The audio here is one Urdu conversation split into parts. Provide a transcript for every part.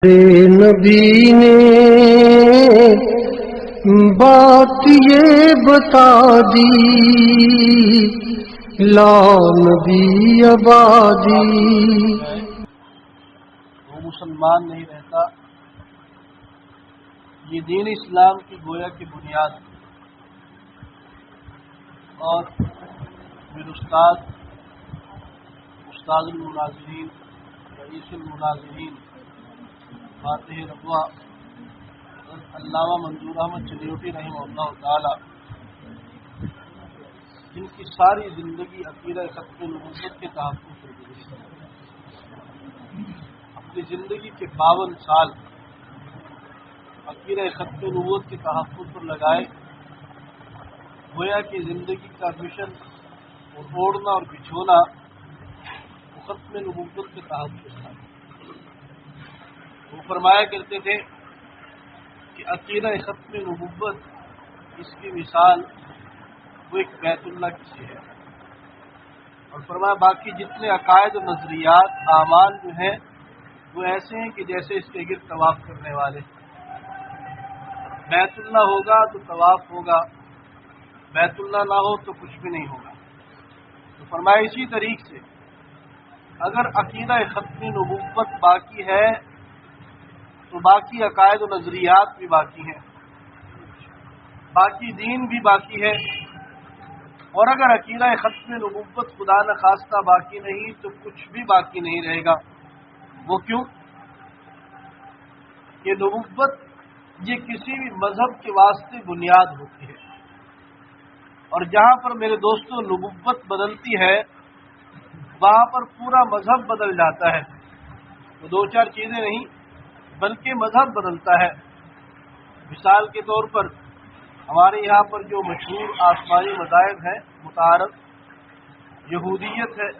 نبی نے بات یہ بتا دی، لا نبی آبادی۔ وہ مسلمان نہیں رہتا، یہ دین اسلام کی گویا کی بنیاد ہے۔ اور میرے استاد المناظرین، رئیس المناظرین، فاتح رضویٰ علامہ منظور احمد چلیوٹی رحمہ اللہ تعالی، جن کی ساری زندگی عقیدہ ختم نبوت کے تحفظ سے گزری، اپنی زندگی کے 52 سال عقیدہ ختم نبوت کے تحفظ پر لگائے، گویا کی زندگی کا مشن اور اوڑھنا اور بچھونا وہ ختم نبوت کے تحفظ تھا۔ وہ فرمایا کرتے تھے کہ عقیدہ ختم نبوت اس کی مثال وہ ایک بیت اللہ کی سی ہے، اور فرمایا باقی جتنے عقائد و نظریات اعمال جو ہیں وہ ایسے ہیں کہ جیسے اس کے گرد طواف کرنے والے۔ بیت اللہ ہوگا تو طواف ہوگا، بیت اللہ نہ ہو تو کچھ بھی نہیں ہوگا۔ تو فرمایا اسی طریق سے اگر عقیدہ ختم نبوت باقی ہے تو باقی عقائد و نظریات بھی باقی ہیں، باقی دین بھی باقی ہے۔ اور اگر عقیدہ ختم نبوت خدا نخواستہ باقی نہیں تو کچھ بھی باقی نہیں رہے گا۔ وہ کیوں؟ کہ نبوت یہ کسی بھی مذہب کے واسطے بنیاد ہوتی ہے، اور جہاں پر میرے دوستوں نبوت بدلتی ہے وہاں پر پورا مذہب بدل جاتا ہے۔ وہ دو چار چیزیں نہیں بلکہ مذہب بدلتا ہے۔ مثال کے طور پر ہمارے یہاں پر جو مشہور آسمانی مذاہب ہیں متعارف، یہودیت ہے،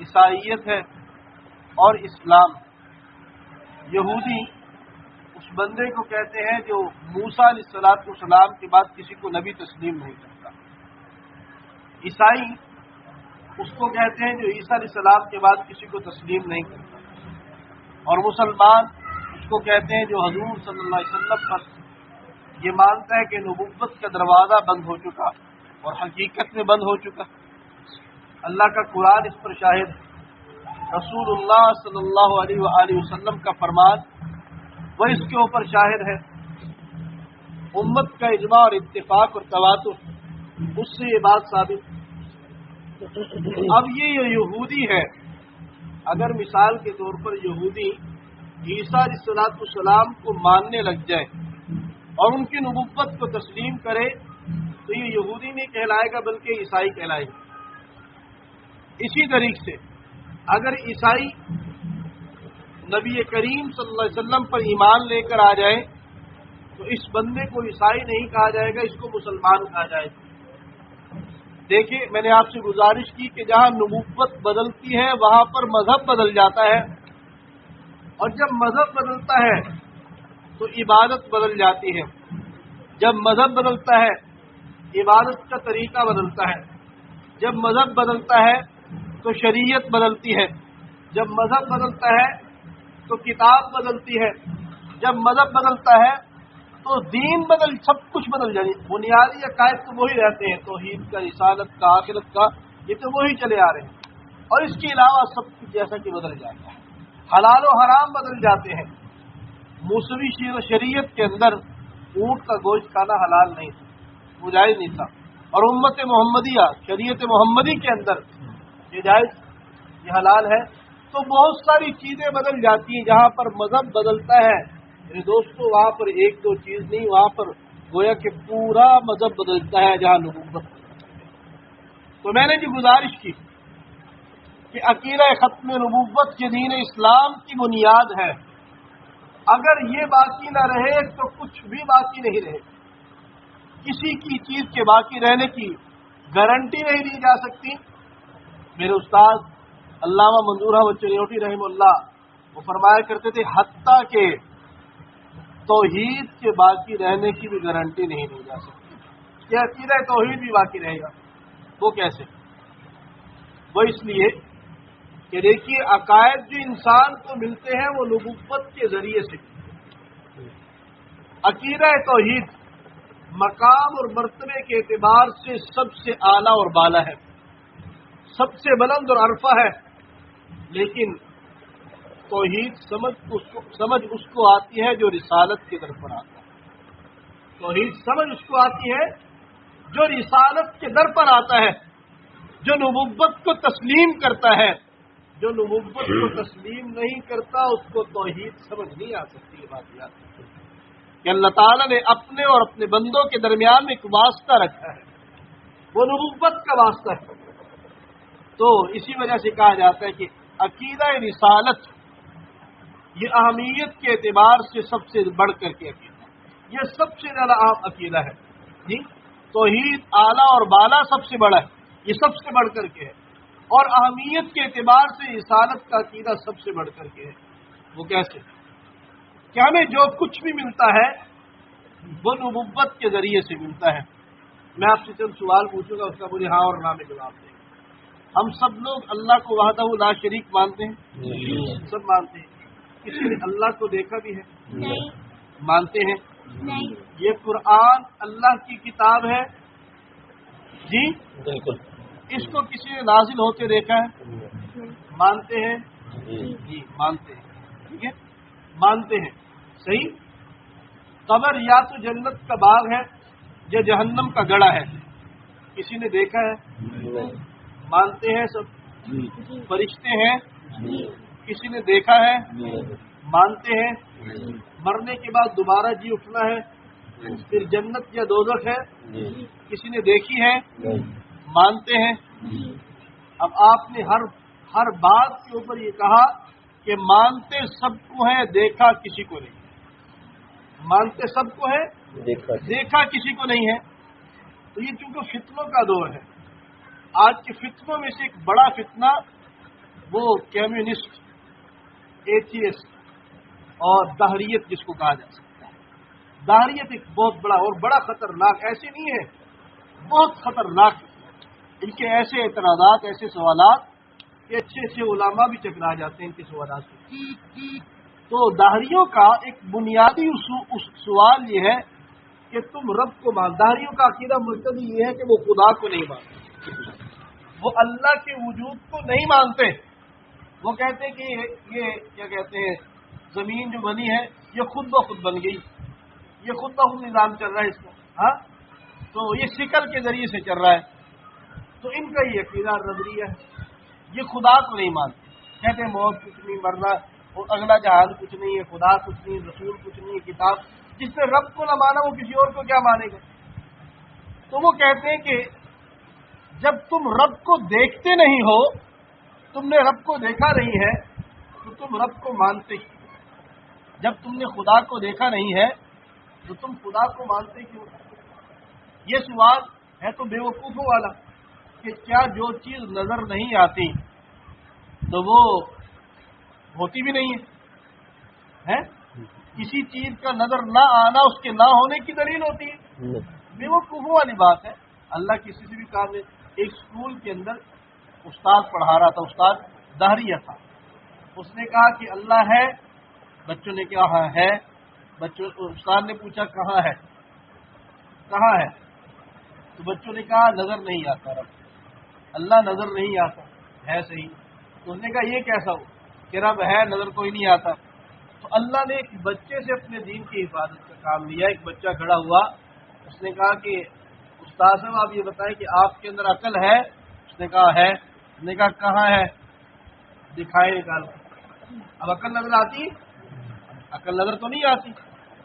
عیسائیت ہے اور اسلام۔ یہودی اس بندے کو کہتے ہیں جو موسیٰ علیہ السلام کے بعد کسی کو نبی تسلیم نہیں کرتا۔ عیسائی اس کو کہتے ہیں جو عیسیٰ علیہ السلام کے بعد کسی کو تسلیم نہیں کرتا، اور مسلمان اس کو کہتے ہیں جو حضور صلی اللہ علیہ وسلم پر یہ مانتا ہے کہ نبوت کا دروازہ بند ہو چکا اور حقیقت میں بند ہو چکا۔ اللہ کا قرآن اس پر شاہد ہے، رسول اللہ صلی اللہ علیہ وآلہ وسلم کا فرمان وہ اس کے اوپر شاہد ہے، امت کا اجماع اور اتفاق اور تواتر اس سے یہ بات ثابت۔ اب یہ یہودی ہے، اگر مثال کے طور پر یہودی عیسیٰ علیہ السلام کو ماننے لگ جائے اور ان کی نبوت کو تسلیم کرے تو یہ یہودی نہیں کہلائے گا بلکہ عیسائی کہلائے گا۔ اسی طریقے سے اگر عیسائی نبی کریم صلی اللہ علیہ وسلم پر ایمان لے کر آ جائے تو اس بندے کو عیسائی نہیں کہا جائے گا، اس کو مسلمان کہا جائے گا۔ دیکھیں میں نے آپ سے گزارش کی کہ جہاں نبوت بدلتی ہے وہاں پر مذہب بدل جاتا ہے، اور جب مذہب بدلتا ہے تو عبادت بدل جاتی ہے، جب مذہب بدلتا ہے عبادت کا طریقہ بدلتا ہے، جب مذہب بدلتا ہے تو شریعت بدلتی ہے، جب مذہب بدلتا ہے تو کتاب بدلتی ہے، جب مذہب بدلتا ہے تو دین سب کچھ بدل جائے۔ بنیادی عقائد تو وہی رہتے ہیں، توحید کا، رسالت کا، آخرت کا، یہ تو وہی چلے آ رہے ہیں، اور اس کے علاوہ سب کچھ جیسا کہ بدل جاتا ہے۔ حلال و حرام بدل جاتے ہیں۔ موسوی شریعت کے اندر اونٹ کا گوشت کھانا حلال نہیں تھا، وہ جائز نہیں تھا، اور امت محمدیہ شریعت محمدی کے اندر یہ جائز، یہ حلال ہے۔ تو بہت ساری چیزیں بدل جاتی ہیں جہاں پر مذہب بدلتا ہے میرے دوستوں، وہاں پر ایک دو چیز نہیں، وہاں پر گویا کہ پورا مذہب بدلتا ہے جہاں نبوت۔ تو میں نے جو گزارش کی کہ عقیدہ ختم نبوت کے دین اسلام کی بنیاد ہے، اگر یہ باقی نہ رہے تو کچھ بھی باقی نہیں رہے۔ کسی کی چیز کے باقی رہنے کی گارنٹی نہیں دی جا سکتی۔ میرے استاد علامہ منظور احمد چلیوٹی رحمہ اللہ وہ فرمایا کرتے تھے حتیٰ کہ توحید کے باقی رہنے کی بھی گارنٹی نہیں دی جا سکتی کہ عقیدہ توحید بھی باقی رہے گا۔ وہ کیسے؟ وہ اس لیے کہ دیکھیے عقائد جو انسان کو ملتے ہیں وہ نبوت کے ذریعے سے ملتے ہیں۔ عقیدہ توحید مقام اور مرتبے کے اعتبار سے سب سے اعلیٰ اور بالا ہے، سب سے بلند اور عرفہ ہے، لیکن توحید سمجھ اس کو آتی ہے جو رسالت کے در پر آتا ہے۔ توحید سمجھ اس کو آتی ہے جو رسالت کے در پر آتا ہے، جو نبوت کو تسلیم کرتا ہے۔ جو نبوت کو تسلیم نہیں کرتا اس کو توحید سمجھ نہیں آ سکتی۔ یہ بات یاد رکھیں کہ اللہ تعالیٰ نے اپنے اور اپنے بندوں کے درمیان میں ایک واسطہ رکھا ہے، وہ نبوت کا واسطہ ہے۔ تو اسی وجہ سے کہا جاتا ہے کہ عقیدہ رسالت یہ اہمیت کے اعتبار سے سب سے بڑھ کر کے عقیدہ، یہ سب سے زیادہ اہم عقیدہ ہے جی۔ توحید اعلیٰ اور بالا سب سے بڑا ہے، یہ سب سے بڑھ کر کے ہے، اور اہمیت کے اعتبار سے رسالت کا عقیدہ سب سے بڑھ کر کے ہے۔ وہ کیسے کہ ہمیں جو کچھ بھی ملتا ہے وہ نبوت کے ذریعے سے ملتا ہے۔ میں آپ سے چند سوال پوچھوں گا، اس کا مجھے ہاں اور نہ میں جواب دیں۔ ہم سب لوگ اللہ کو وحدہ لا شریک مانتے ہیں؟ سب مانتے ہیں۔ کسی نے اللہ کو دیکھا بھی ہے؟ نہیں۔ مانتے ہیں؟ نہیں۔ یہ قرآن اللہ کی کتاب ہے جی، بالکل۔ اس کو کسی نے نازل ہوتے دیکھا ہے؟ مانتے ہیں جی، مانتے ہیں، ٹھیک ہے، مانتے ہیں، صحیح۔ قبر یا تو جنت کا باغ ہے یا جہنم کا گڑھا ہے، کسی نے دیکھا ہے؟ مانتے ہیں سب۔ فرشتے ہیں، کسی نے دیکھا ہے؟ مانتے ہیں۔ مرنے کے بعد دوبارہ جی اٹھنا ہے، پھر جنت یا دوزخ ہے، کسی نے دیکھی ہے؟ مانتے ہیں۔ اب آپ نے ہر بات کے اوپر یہ کہا کہ مانتے سب کو ہے، دیکھا کسی کو نہیں۔ مانتے سب کو ہے، دیکھا کسی کو نہیں ہے۔ تو یہ چونکہ فتنوں کا دور ہے، آج کے فتنوں میں سے ایک بڑا فتنہ وہ کمیونسٹ، ایتھیسٹ اور دہریت جس کو کہا جا سکتا ہے۔ دہریت ایک بہت بڑا اور بڑا خطرناک، ایسے نہیں ہے، بہت خطرناک، ان کے ایسے اعتراضات، ایسے سوالات کہ اچھے اچھے علماء بھی چکرا جاتے ہیں ان کے سوالات سے۔ تو دہریوں کا ایک بنیادی سوال یہ ہے کہ تم رب کو مان، دہریوں کا عقیدہ مرتدی یہ ہے کہ وہ خدا کو نہیں مانتے، وہ اللہ کے وجود کو نہیں مانتے۔ وہ کہتے ہیں کہ یہ کیا کہتے ہیں، زمین جو بنی ہے یہ خود بخود بن گئی، یہ خود بخود نظام چل رہا ہے اس کا، ہاں تو یہ سکل کے ذریعے سے چل رہا ہے۔ تو ان کا یہ عقیدہ نظریہ ہے، یہ خدا کو نہیں مانتے، کہتے ہیں موت کچھ نہیں، مرنا اور اگلا جہان کچھ نہیں ہے، خدا کچھ نہیں، رسول کچھ نہیں ہے، کتاب۔ جس نے رب کو نہ مانا وہ کسی اور کو کیا مانے گا؟ تو وہ کہتے ہیں کہ جب تم رب کو دیکھتے نہیں ہو، تم نے رب کو دیکھا نہیں ہے تو تم رب کو مانتے ہی، جب تم نے خدا کو دیکھا نہیں ہے تو تم خدا کو مانتے کیوں؟ یہ سوال ہے تو بے وقوفوں والا کہ کیا جو چیز نظر نہیں آتی تو وہ ہوتی بھی نہیں ہے؟ کسی چیز کا نظر نہ آنا اس کے نہ ہونے کی دلیل ہوتی ہے؟ بے وقوفوں والی بات ہے۔ اللہ کسی سے بھی کام نہیں۔ ایک اسکول کے اندر استاد پڑھا رہا تھا، استاد دہریہ تھا، اس نے کہا کہ اللہ ہے، بچوں نے کہا ہے، استاد نے پوچھا کہاں ہے، کہاں ہے؟ تو بچوں نے کہا نظر نہیں آتا رب، اللہ نظر نہیں آتا ہے، صحیح۔ تو اس نے کہا یہ کیسا ہو کہ رب ہے نظر کوئی نہیں آتا؟ تو اللہ نے ایک بچے سے اپنے دین کی حفاظت کا کام لیا۔ ایک بچہ کھڑا ہوا، اس نے کہا کہ استاد صاحب آپ یہ بتائیں کہ آپ کے اندر عقل ہے؟ اس نے کہا ہے۔ اس نے کہا کہاں ہے؟ دکھائے نکال۔ اب عقل نظر آتی؟ عقل نظر تو نہیں آتی۔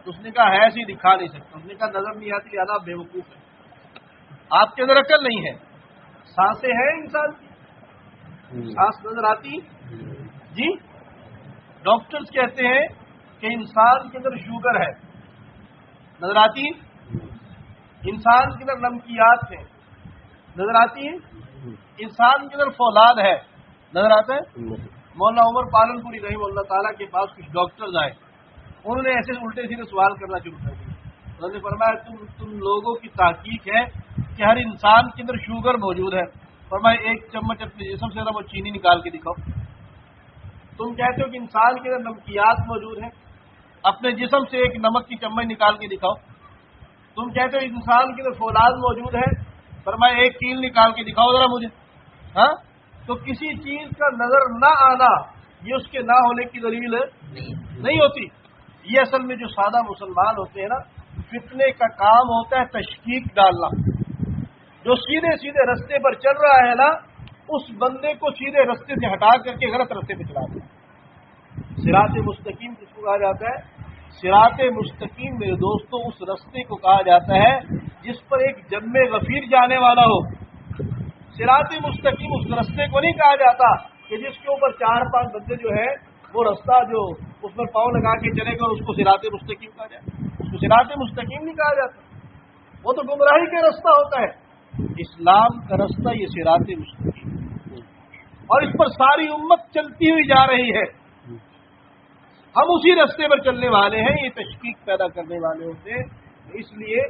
تو اس نے کہا ہے ایسے دکھا نہیں سکتا۔ اس نے کہا نظر نہیں آتی لہٰذا آپ بے وقوف ہے، آپ کے اندر عقل نہیں ہے۔ سانسیں ہیں انسان کی، سانس نظر آتی جی؟ ڈاکٹرز کہتے ہیں کہ انسان کے اندر شوگر ہے، نظر آتی ہے؟ انسان کے اندر نمکیات ہیں، نظر آتی ہیں؟ انسان کے اندر فولاد ہے، نظر آتا ہے؟ مولانا عمر پالن پوری رحمہ اللہ تعالیٰ کے پاس کچھ ڈاکٹرز آئے، انہوں نے ایسے الٹے سیدھے سوال کرنا شروع کر دیا۔ انہوں نے فرمایا تم لوگوں کی تحقیق ہے کہ ہر انسان کے اندر شوگر موجود ہے، فرمایا ایک چمچ اپنے جسم سے وہ چینی نکال کے دکھاؤ۔ تم کہتے ہو کہ انسان کے اندر نمکیات موجود ہیں، اپنے جسم سے ایک نمک کی چمچ نکال کے دکھاؤ۔ تم کہتے ہو انسان کے اندر فولاد موجود ہے، فرمایا ایک کیل نکال کے دکھاؤ ذرا مجھے۔ ہاں، تو کسی چیز کا نظر نہ آنا یہ اس کے نہ ہونے کی دلیل نہیں ہوتی۔ یہ اصل میں جو سادہ مسلمان ہوتے ہیں نا، فتنے کا کام ہوتا ہے تشکیک ڈالنا۔ جو سیدھے سیدھے رستے پر چل رہا ہے نا، اس بندے کو سیدھے رستے سے ہٹا کر کے غلط رستے پہ چلا دیا۔ صراط مستقیم کس کو کہا جاتا ہے؟ صراط مستقیم میرے دوستوں اس رستے کو کہا جاتا ہے جس پر ایک جم غفیر جانے والا ہو۔ صراط مستقیم اس رستے کو نہیں کہا جاتا کہ جس کے اوپر 4-5 بندے جو ہے وہ رستہ جو اس پر پاؤں لگا کے چلے گا اس کو صراط مستقیم کہا جائے۔ اس کو صراط مستقیم نہیں کہا جاتا، وہ تو گمراہی کا رستہ ہوتا ہے۔ اسلام کا رستہ یہ صراط مستقیم، اور اس پر ساری امت چلتی ہوئی جا رہی ہے۔ ہم اسی رستے پر چلنے والے ہیں، یہ تشکیک پیدا کرنے والے ہوتے ہیں۔ اس لیے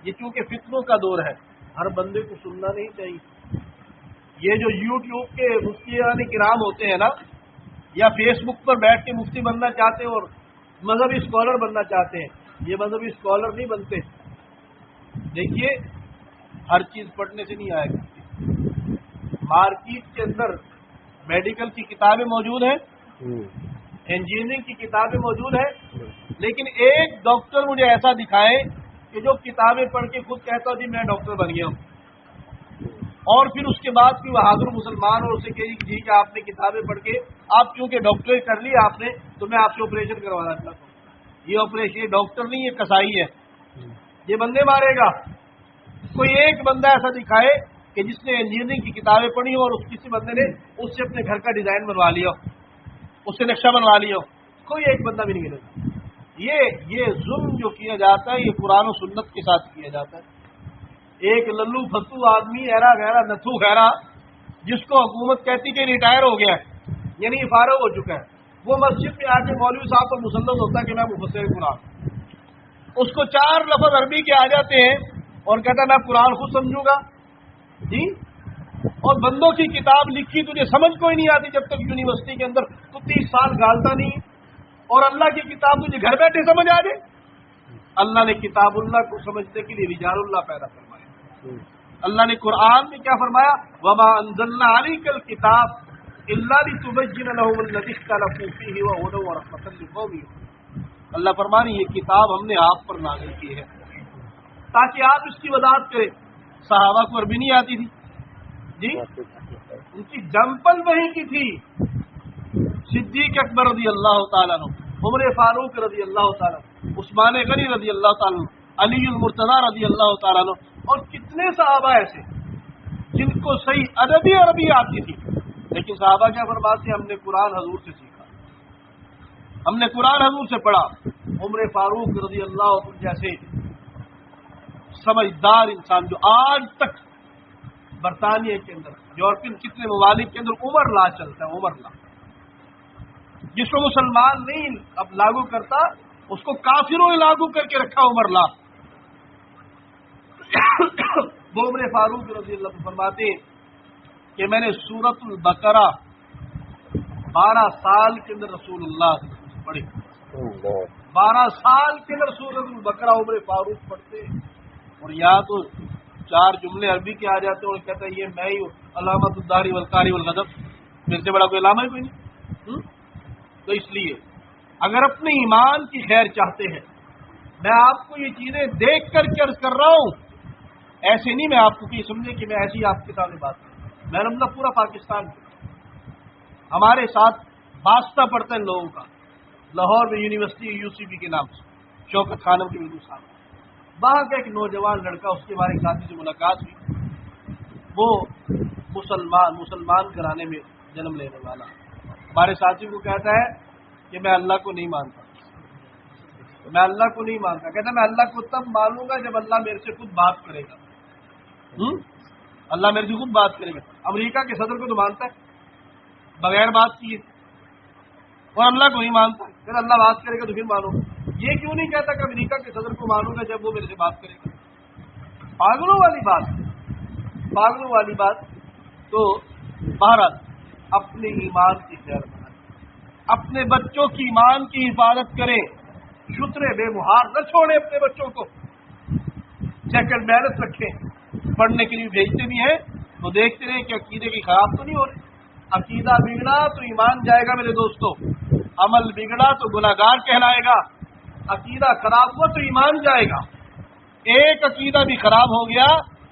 یہ چونکہ فتنوں کا دور ہے، ہر بندے کو سننا نہیں چاہیے۔ یہ جو یوٹیوب کے مفتیان کرام ہوتے ہیں نا، یا فیس بک پر بیٹھ کے مفتی بننا چاہتے ہیں اور مذہبی اسکالر بننا چاہتے ہیں، یہ مذہبی اسکالر نہیں بنتے۔ دیکھیے، ہر چیز پڑھنے سے نہیں آئے گا۔ مارکیٹ کے اندر میڈیکل کی کتابیں موجود ہیں، انجینئرنگ کی کتابیں موجود ہیں، لیکن ایک ڈاکٹر مجھے ایسا دکھائے کہ جو کتابیں پڑھ کے خود کہتا جی میں ڈاکٹر بن گیا ہوں، اور پھر اس کے بعد بھی بہادر مسلمان اور اسے کہی کہ ٹھیک ہے آپ نے کتابیں پڑھ کے آپ کیونکہ ڈاکٹر کر لی آپ نے تو میں آپ سے آپریشن کروانا چاہتا ہوں۔ یہ آپریشن یہ ڈاکٹر نہیں، یہ کسائی ہے، یہ بندے مارے گا۔ کوئی ایک بندہ ایسا دکھائے کہ جس نے انجینئرنگ کی کتابیں پڑھی اور اس کسی بندے نے اس سے اپنے گھر کا ڈیزائن بنوا لیا، اس سے نقشہ بنوا لیا، کوئی ایک بندہ بھی نہیں ملے گا۔ یہ ظلم جو کیا جاتا ہے یہ قرآن و سنت کے ساتھ کیا جاتا ہے۔ ایک للو فتو آدمی ایرا غیرہ نتھو خیرا جس کو حکومت کہتی کہ ریٹائر ہو گیا ہے، یعنی فارغ ہو چکا ہے، وہ مسجد میں آ کے مولوی صاحب پر مسلط ہوتا ہے کہ میں مفسر قرآن، اس کو 4 لفظ عربی کے آ جاتے ہیں اور کہتا ہے میں قرآن خود سمجھوں گا جی۔ اور بندوں کی کتاب لکھی تجھے سمجھ کوئی نہیں آتی جب تک یونیورسٹی کے اندر تو 30 سال گالتا نہیں، اور اللہ کی کتاب تجھے گھر بیٹھے سمجھ آ جائے۔ اللہ نے کتاب اللہ کو سمجھنے کے لیے رجال اللہ پیدا فرمایا۔ اللہ نے قرآن میں کیا فرمایا؟ وما انزلنا علیک الکتاب الا لتبین لهم الذی اختلفوا فیہ وہدی ورحمۃ لقوم یؤمنون۔ اللہ فرمانے یہ کتاب ہم نے آپ پر نازل کی ہے تاکہ آپ اس کی وضاحت کریں۔ صحابہ کو عربی نہیں آتی تھی جی، ان کی جمپل وہی کی تھی۔ صدیق اکبر رضی اللہ تعالیٰ عنہ، عمر فاروق رضی اللہ تعالیٰ عنہ، عثمان غنی رضی اللہ تعالیٰ عنہ، علی المرتضی رضی اللہ تعالیٰ عنہ، اور کتنے صحابہ ایسے جن کو صحیح عربی آتی تھی، لیکن صحابہ کیا فرماتے ہیں؟ ہم نے قرآن حضور سے سیکھا، ہم نے قرآن حضور سے پڑھا۔ عمر فاروق رضی اللہ عنہ جیسے سمجھدار انسان جو آج تک برطانیہ کے اندر، یورپین کتنے ممالک کے اندر عمر لا چلتا ہے، عمر لا، جس کو مسلمان نہیں اب لاگو کرتا اس کو کافروں نے لاگو کر کے رکھا عمر لا۔ وہ عمر فاروق رضی اللہ عنہ فرماتے کہ میں نے سورۃ البقرہ 12 سال کے اندر رسول اللہ پڑھی، 12 سال کے اندر سورۃ البقرہ عمر فاروق پڑھتے، اور یا تو 4 جملے عربی کے آ جاتے اور کہتا ہے یہ میں ہی علامت الداری والقاری والغضب، میرے سے بڑا کوئی علامہ ہی کوئی نہیں۔ تو اس لیے اگر اپنے ایمان کی خیر چاہتے ہیں، میں آپ کو یہ چیزیں دیکھ کر کے عرض کر رہا ہوں، ایسے نہیں میں آپ کو کہ سمجھے کہ میں ایسی آپ کے سامنے بات کروں۔ میں رمضان پورا پاکستان ہمارے ساتھ واسطہ پڑتا ہے لوگوں کا، لاہور میں یونیورسٹی UCB کے نام سے شوکت خانم کے بالکل سامنے، وہاں کا ایک نوجوان لڑکا، اس کے ہمارے ساتھی سے ملاقات ہوئی، وہ مسلمان گھرانے میں جنم لینے والا، ہمارے ساتھی کو کہتا ہے کہ میں اللہ کو نہیں مانتا، میں اللہ کو نہیں مانتا، کہتا ہے میں اللہ کو تب مانوں گا جب اللہ میرے سے خود بات کرے گا، اللہ میرے سے خود بات کرے گا۔ امریکہ کے صدر کو تو مانتا ہے بغیر بات کیے، اور اللہ کو نہیں مانتا، پھر اللہ بات کرے گا تو پھر مانو۔ یہ کیوں نہیں کہتا کہ امریکہ کے صدر کو مانوں گا جب وہ میرے سے بات کرے گا؟ پاگلوں والی بات، پاگلوں والی بات۔ تو بہرحال اپنے ایمان کی خیر بنائیں، اپنے بچوں کی ایمان کی حفاظت کریں، شترے بے مہار نہ چھوڑیں اپنے بچوں کو، چیک اینڈ بیلنس رکھیں، پڑھنے کے لیے بھیجتے بھی ہیں تو دیکھتے رہیں کہ عقیدے کی خراب تو نہیں ہو رہی۔ عقیدہ بگڑا تو ایمان جائے گا میرے دوستو، عمل بگڑا تو گناہگار کہلائے گا، عقیدہ خراب ہوا تو ایمان جائے گا۔ ایک عقیدہ بھی خراب ہو گیا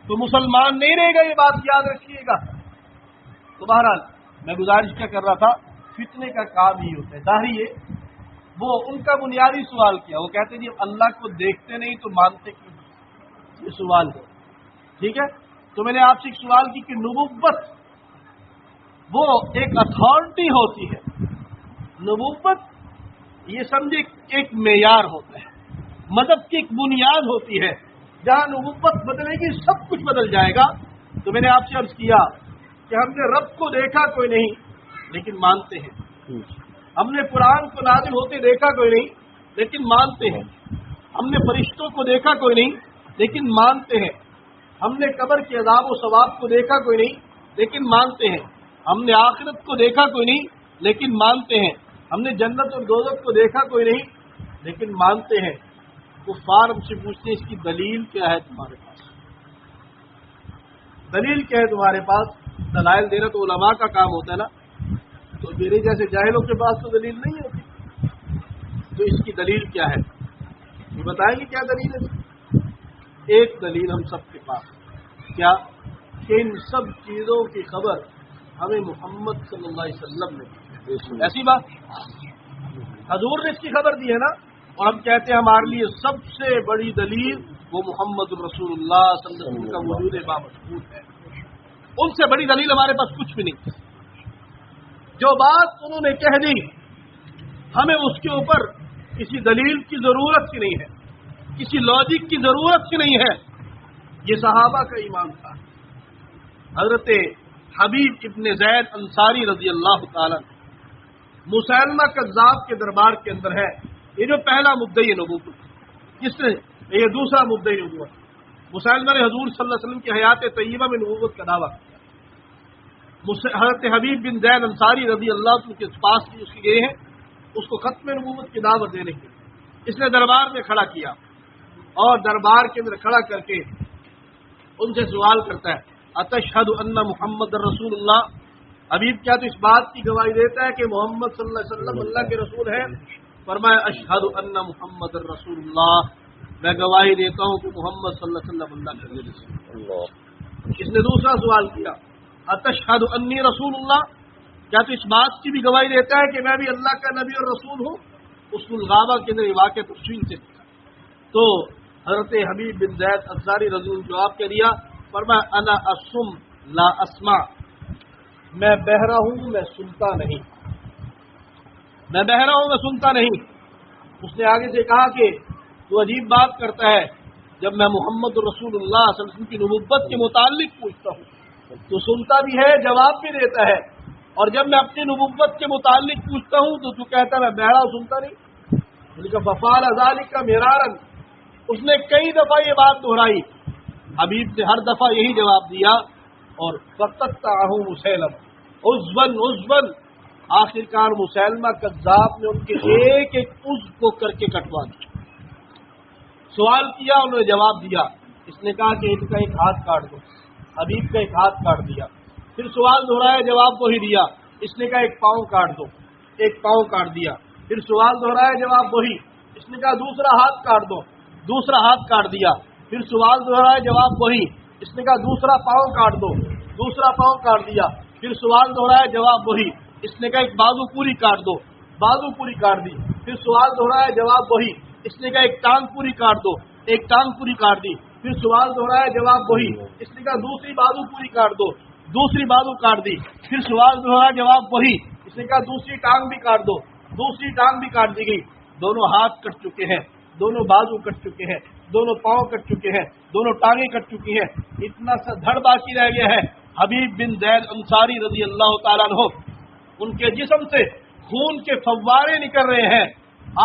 تو مسلمان نہیں رہے گا، یہ بات یاد رکھیے گا۔ تو بہرحال میں گزارش کیا کر رہا تھا، فتنے کا کام ہی ہوتا ہے داہیے۔ وہ ان کا بنیادی سوال کیا، وہ کہتے ہیں جی اللہ کو دیکھتے نہیں تو مانتے کیوں؟ یہ سوال ہے، ٹھیک ہے؟ تو میں نے آپ سے ایک سوال کی کہ نبوت وہ ایک اتھارٹی ہوتی ہے، نبوت یہ سمجھے ایک معیار ہوتا ہے، مذہب کی ایک بنیاد ہوتی ہے، جہاں نبوت بدلے گی سب کچھ بدل جائے گا۔ تو میں نے آپ سے عرض کیا کہ ہم نے رب کو دیکھا کوئی نہیں لیکن مانتے ہیں، ہم نے قرآن کو نازل ہوتے دیکھا کوئی نہیں لیکن مانتے ہیں، ہم نے فرشتوں کو دیکھا کوئی نہیں لیکن مانتے ہیں، ہم نے قبر کے عذاب و ثواب کو دیکھا کوئی نہیں لیکن مانتے ہیں، ہم نے آخرت کو دیکھا کوئی نہیں لیکن مانتے ہیں، ہم نے جنت اور دوزخ کو دیکھا کوئی نہیں لیکن مانتے ہیں۔ کفار ہم سے پوچھتے ہیں اس کی دلیل کیا ہے تمہارے پاس؟ دلیل کیا ہے تمہارے پاس؟ دلائل دینا تو علماء کا کام ہوتا ہے نا، تو میرے جیسے جاہلوں کے پاس تو دلیل نہیں ہوتی، تو اس کی دلیل کیا ہے؟ یہ بتائیں گے کیا دلیل ہے؟ ایک دلیل ہم سب کے پاس، کیا کہ ان سب چیزوں کی خبر ہمیں محمد صلی اللہ علیہ وسلم نے دی۔ ایسی بات حضور نے اس کی خبر دی ہے نا، اور ہم کہتے ہیں ہمارے لیے سب سے بڑی دلیل وہ محمد رسول اللہ صلی اللہ علیہ وسلم کا وجود بامشہور ہے، ان سے بڑی دلیل ہمارے پاس کچھ بھی نہیں۔ جو بات انہوں نے کہہ دی ہمیں اس کے اوپر کسی دلیل کی ضرورت ہی نہیں ہے، کسی لاجک کی ضرورت ہی نہیں ہے۔ یہ صحابہ کا ایمان تھا۔ حضرت حبیب ابن زید انصاری رضی اللہ تعالیٰ مسیلمہ کذاب کے دربار کے اندر ہے، یہ جو پہلا مدعی نبوت، کس نے؟ یہ دوسرا مدعی نبوت۔ مسیلمہ نے حضور صلی اللہ علیہ وسلم کی حیات طیبہ میں نبوت کا دعویٰ کیا۔ حضرت حبیب بن زید انصاری رضی اللہ عنہ کے پاس بھی اس کے گئے ہیں اس کو ختم نبوت کی دعوت دینے کے لیے۔ اس نے دربار میں کھڑا کیا اور دربار کے اندر کھڑا کر کے ان سے سوال کرتا ہے، اتشہد ان محمد رسول اللہ، حبیب کیا تو اس بات کی گواہی دیتا ہے کہ محمد صلی اللہ علیہ وسلم اللہ کے رسول ہے؟ فرمایا اشہد ان محمد رسول اللہ، میں گواہی دیتا ہوں کہ محمد صلی اللہ علیہ وسلم اللہ کے رسول ہے۔ اس نے دوسرا سوال کیا، اتشہد انی رسول اللہ، کیا تو اس بات کی بھی گواہی دیتا ہے کہ میں بھی اللہ کا نبی اور رسول ہوں؟ اس الغابہ کے اندر واقع تفصیل سے تو حضرت حبیب بن زید انصاری رضی اللہ عنہ جواب کیا دیا، فرمایا انا اسم لا اسمع، میں بہرا ہوں میں سنتا نہیں، میں بہرا ہوں میں سنتا نہیں۔ اس نے آگے سے کہا کہ تو عجیب بات کرتا ہے، جب میں محمد رسول اللہ صلی اللہ علیہ وسلم کی نبوت کے متعلق پوچھتا ہوں تو سنتا بھی ہے، جواب بھی دیتا ہے، اور جب میں اپنی نبوت کے متعلق پوچھتا ہوں تو کہتا ہے میں بہرا ہوں سنتا نہیں۔ ففعل ذلك مرارا، اس نے کئی دفعہ یہ بات دہرائی، حبیب نے ہر دفعہ یہی جواب دیا، اور فقطعه مسیلمہ عضواً، آخر کار مسیلمہ کذاب نے ان کے ایک ایک عضو کو کر کے کٹوا دیا۔ سوال کیا انہوں نے جواب دیا، اس نے کہا کہ ان کا ایک ہاتھ کاٹ دو، حبیب کا ایک ہاتھ کاٹ دیا، پھر سوال دہرایا جواب وہی دیا، اس نے کہا ایک پاؤں کاٹ دو، ایک پاؤں کاٹ دیا، پھر سوال دہرایا جواب وہی، اس نے کہا دوسرا ہاتھ کاٹ دو، دوسرا ہاتھ کاٹ دیا، پھر سوال دہرایا جواب وہی، اس نے کہا دوسرا پاؤں کاٹ دو، دوسرا پاؤں کاٹ دیا، پھر سوال دہرایا جواب وہی، اس نے کہا ایک بازو پوری کاٹ دو، بازو پوری کاٹ دی، پھر سوال دہرایا جواب وہی، اس نے کہا ایک ٹانگ پوری کاٹ دو، ایک ٹانگ پوری کاٹ دی، پھر سوال دہرایا جواب وہی، اس نے کہا دوسری بازو پوری کاٹ دو، دوسری بازو کاٹ دی، پھر سوال دہرایا جواب وہی، اس نے کہا دوسری ٹانگ بھی کاٹ دو، دوسری ٹانگ بھی کاٹ دی گئی، دونوں ہاتھ کٹ چکے ہیں، دونوں بازو کٹ چکے ہیں، دونوں پاؤں کٹ چکے ہیں، دونوں ٹانگیں کٹ چکی ہیں، اتنا سا دھڑ باقی رہ گیا ہے۔ حبیب بن زید انصاری رضی اللہ تعالیٰ عنہ، ان کے جسم سے خون کے فوارے نکل رہے ہیں۔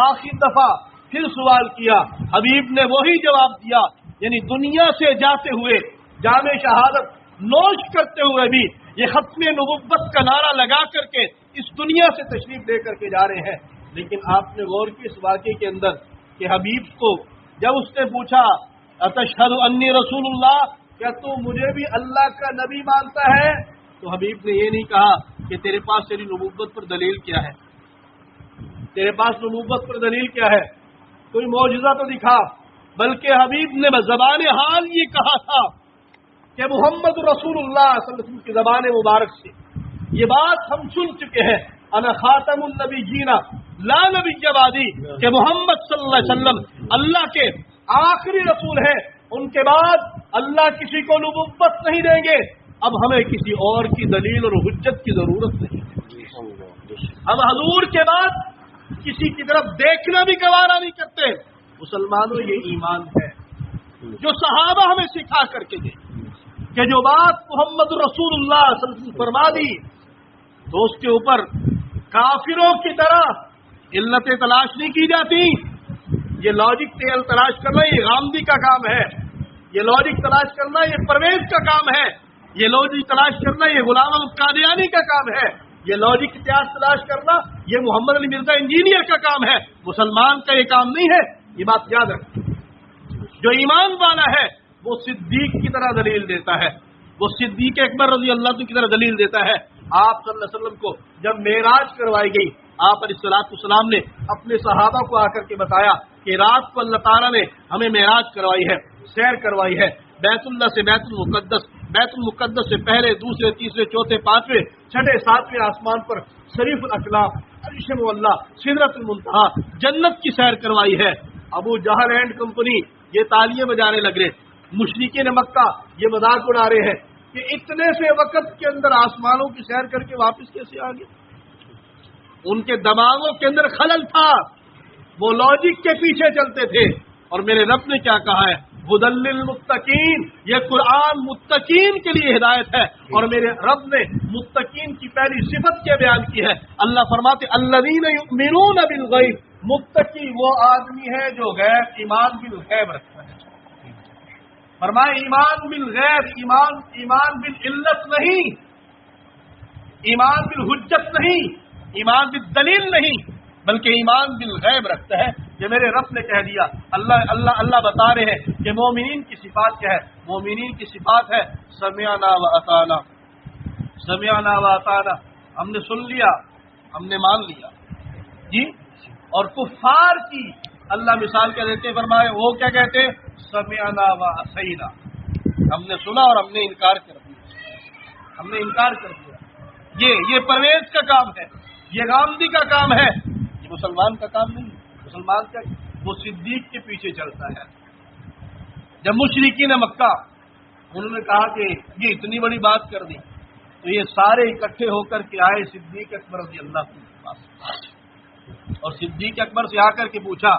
آخری دفعہ پھر سوال کیا، حبیب نے وہی جواب دیا، یعنی دنیا سے جاتے ہوئے جامع شہادت نوش کرتے ہوئے بھی یہ ختم نبوت کا نعرہ لگا کر کے اس دنیا سے تشریف لے کر کے جا رہے ہیں. لیکن آپ نے غور کی اس واقعے کے اندر کہ حبیب کو جب اس نے پوچھا اتشہد انی رسول اللہ، کیا تو مجھے بھی اللہ کا نبی مانتا ہے، تو حبیب نے یہ نہیں کہا کہ تیرے پاس تیری نبوت پر دلیل کیا ہے، تیرے پاس نبوت پر دلیل کیا ہے، کوئی معجزہ تو دکھا. بلکہ حبیب نے زبان حال یہ کہا تھا کہ محمد رسول اللہ صلی اللہ علیہ وسلم کی زبان مبارک سے یہ بات ہم سن چکے ہیں، انا خاتم النبیین لا نبی بعدی، کہ محمد صلی اللہ علیہ وسلم اللہ کے آخری رسول ہیں، ان کے بعد اللہ کسی کو نبوت نہیں دیں گے. اب ہمیں کسی اور کی دلیل اور حجت کی ضرورت نہیں ہے. ہم حضور کے بعد کسی کی طرف دیکھنا بھی گوارا نہیں کرتے. مسلمانوں یہ ایمان ہے جو صحابہ ہمیں سکھا کر کے گئے کہ جو بات محمد رسول اللہ صلی اللہ علیہ وسلم فرما دی تو اس کے اوپر کافروں کی طرح علتیں تلاش نہیں کی جاتی. یہ لاجک تلاش کرنا یہ غامدی کا کام ہے، یہ لاجک تلاش کرنا یہ پرویز کا کام ہے، یہ لاجک تلاش کرنا یہ غلام احمد قادیانی کا کام ہے، یہ لاجک اتحاد تلاش کرنا یہ محمد علی مرزا انجینئر کا کام ہے. مسلمان کا یہ کام نہیں ہے. یہ بات یاد رکھیں. جو ایمان والا ہے وہ صدیق کی طرح دلیل دیتا ہے، وہ صدیق اکبر رضی اللہ عنہ کی طرح دلیل دیتا ہے. آپ صلی اللہ علیہ وسلم کو جب معراج کروائی گئی، آپ علیہ الصلوۃ والسلام نے اپنے صحابہ کو آ کر کے بتایا کہ رات کو اللہ تعالیٰ نے ہمیں معراج کروائی ہے، سیر کروائی ہے، بیت اللہ سے بیت المقدس سے پہلے دوسرے تیسرے چوتھے پانچویں چھٹے ساتویں آسمان پر شریف الاقلام عرش معلی سدرۃ المنتہا جنت کی سیر کروائی ہے. ابو جہل اینڈ کمپنی یہ تالیاں بجانے لگ رہے، مشرکین مکہ یہ مذاق اڑا رہے ہیں کہ اتنے سے وقت کے اندر آسمانوں کی سیر کر کے واپس کیسے آ گئے. ان کے دماغوں کے اندر خلل تھا، وہ لاجک کے پیچھے چلتے تھے. اور میرے رب نے کیا کہا ہے، ہدی للمتقین، یہ قرآن متقین کے لیے ہدایت ہے. اور میرے رب نے متقین کی پہلی صفت کیا بیان کی ہے. اللہ فرماتے الذین یؤمنون بالغیب، متقی وہ آدمی ہے جو غیب ایمان بالغیب رکھتا ہے. فرمائے ایمان بالغیب، ایمان بالعلت نہیں، ایمان بالحجت نہیں، ایمان بالدلیل نہیں، بلکہ ایمان بالغیب رکھتا ہے. یہ میرے رب نے کہہ دیا. اللہ بتا رہے ہیں کہ مومنین کی صفات کیا ہے. مومنین کی صفات ہے سمعنا و اطعنا، سمعنا و اطعنا، ہم نے سن لیا، ہم نے مان لیا جی. اور کفار کی اللہ مثال کیا دیتے فرمائے، وہ کیا کہتے ہیں سمعنا و عصینا، ہم نے سنا اور ہم نے انکار کر دیا، ہم نے انکار کر دیا. یہ پرویز کا کام ہے، یہ غامدی کا کام ہے، یہ مسلمان کا کام نہیں. مسلمان کا وہ صدیق کے پیچھے چلتا ہے. جب مشرکین مکہ انہوں نے کہا کہ یہ اتنی بڑی بات کر دی تو یہ سارے اکٹھے ہو کر کے آئے صدیق اکبر رضی اللہ عنہ کے پاس، اور صدیق اکبر سے آ کر کے پوچھا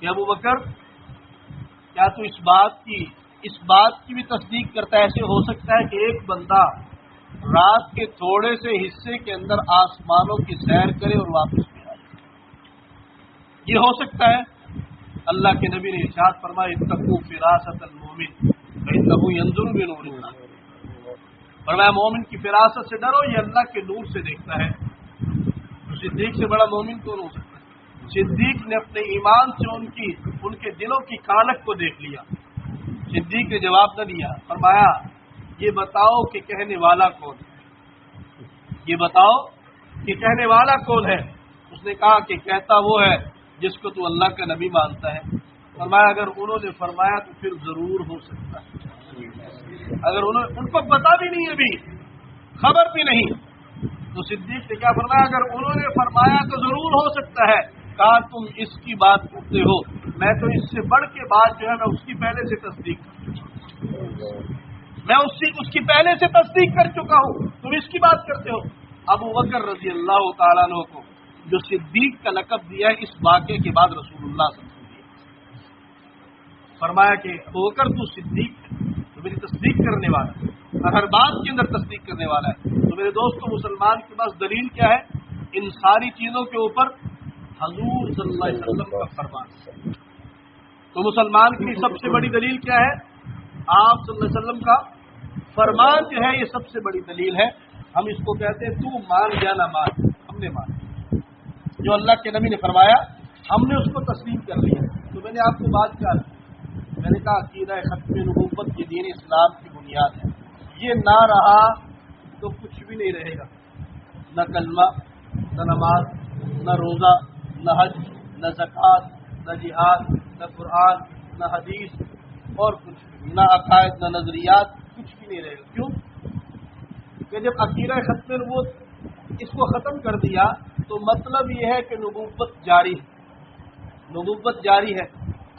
کہ ابو بکر کیا تو اس بات کی بھی تصدیق کرتا ہے، ایسے ہو سکتا ہے کہ ایک بندہ رات کے تھوڑے سے حصے کے اندر آسمانوں کی سیر کرے اور واپس بھی آئے، یہ ہو سکتا ہے؟ اللہ کے نبی نے ارشاد فرمایا اتقوا فراست المومن فإنه ينظر بنور اللہ. فرمایا مومن کی فراست سے ڈرو، یہ اللہ کے نور سے دیکھتا ہے. تو صدیق سے بڑا مومن کون ہو سکتا ہے؟ صدیق نے اپنے ایمان سے ان کے دلوں کی کانک کو دیکھ لیا. صدیق نے جواب نہ دیا، فرمایا یہ بتاؤ کہ کہنے والا کون ہے، یہ بتاؤ کہ کہنے والا کون ہے. اس نے کہا کہ کہتا وہ ہے جس کو تو اللہ کا نبی مانتا ہے. فرمایا اگر انہوں نے فرمایا تو پھر ضرور ہو سکتا ہے. اگر ان کو پتا بھی نہیں ابھی، خبر بھی نہیں، تو صدیق نے کیا فرمایا اگر انہوں نے فرمایا تو ضرور ہو سکتا ہے. کہا تم اس کی بات کرتے ہو، میں تو اس سے بڑھ کے بات جو ہے میں اس کی پہلے سے تصدیق میں اس کی پہلے سے تصدیق کر چکا ہوں، تم اس کی بات کرتے ہو. ابو بکر رضی اللہ تعالیٰ عنہ کو جو صدیق کا لقب دیا ہے اس واقعے کے بعد رسول اللہ صلی اللہ علیہ وسلم فرمایا کہ ابو بکر تو صدیق تو میری تصدیق کرنے والا ہے اور ہر بات کے اندر تصدیق کرنے والا ہے. تو میرے دوستوں مسلمان کے پاس دلیل کیا ہے؟ ان ساری چیزوں کے اوپر حضور صلی اللہ علیہ وسلم کا فرمان. تو مسلمان کی سب سے بڑی دلیل کیا ہے؟ آپ صلی اللہ علیہ وسلم کا فرمان جو ہے یہ سب سے بڑی دلیل ہے. ہم اس کو کہتے ہیں تو مان یا نہ مان، ہم نے مان. جو اللہ کے نبی نے فرمایا ہم نے اس کو تسلیم کر لیا. تو میں نے آپ کو بات کیا میں نے کہا عقیدہ ختم نبوت یہ دین اسلام کی بنیاد ہے. یہ نہ رہا تو کچھ بھی نہیں رہے گا، نہ کلمہ، نہ نماز، نہ روزہ، نہ حج، نہ زکوٰۃ، نہ جہاد، نہ قرآن، نہ حدیث اور کچھ بھی، نہ عقائد، نہ نظریات، کچھ بھی نہیں رہے گا. کیوں کہ جب عقیدہ ختم نبوت اس کو ختم کر دیا تو مطلب یہ ہے کہ نبوت جاری ہے. نبوت جاری ہے.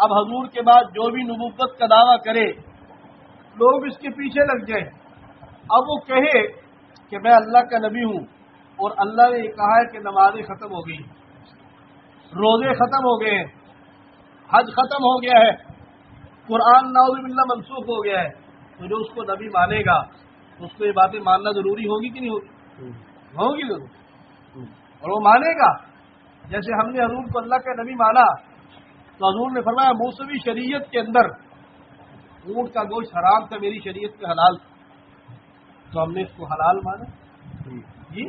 اب حضور کے بعد جو بھی نبوت کا دعویٰ کرے لوگ اس کے پیچھے لگ جائیں. اب وہ کہے کہ میں اللہ کا نبی ہوں اور اللہ نے یہ کہا ہے کہ نمازیں ختم ہو گئی، روزے ختم ہو گئے ہیں، حج ختم ہو گیا ہے، قرآن نعوذ باللہ منسوخ ہو گیا ہے، تو جو اس کو نبی مانے گا اس کو یہ باتیں ماننا ضروری ہوگی کہ نہیں ہوگی؟ ہوگی ضرور. اور وہ مانے گا. جیسے ہم نے حضور کو اللہ کا نبی مانا تو حضور نے فرمایا موسوی شریعت کے اندر اونٹ کا گوشت حرام تھا، میری شریعت میں حلال تھا، تو ہم نے اس کو حلال مانا. جی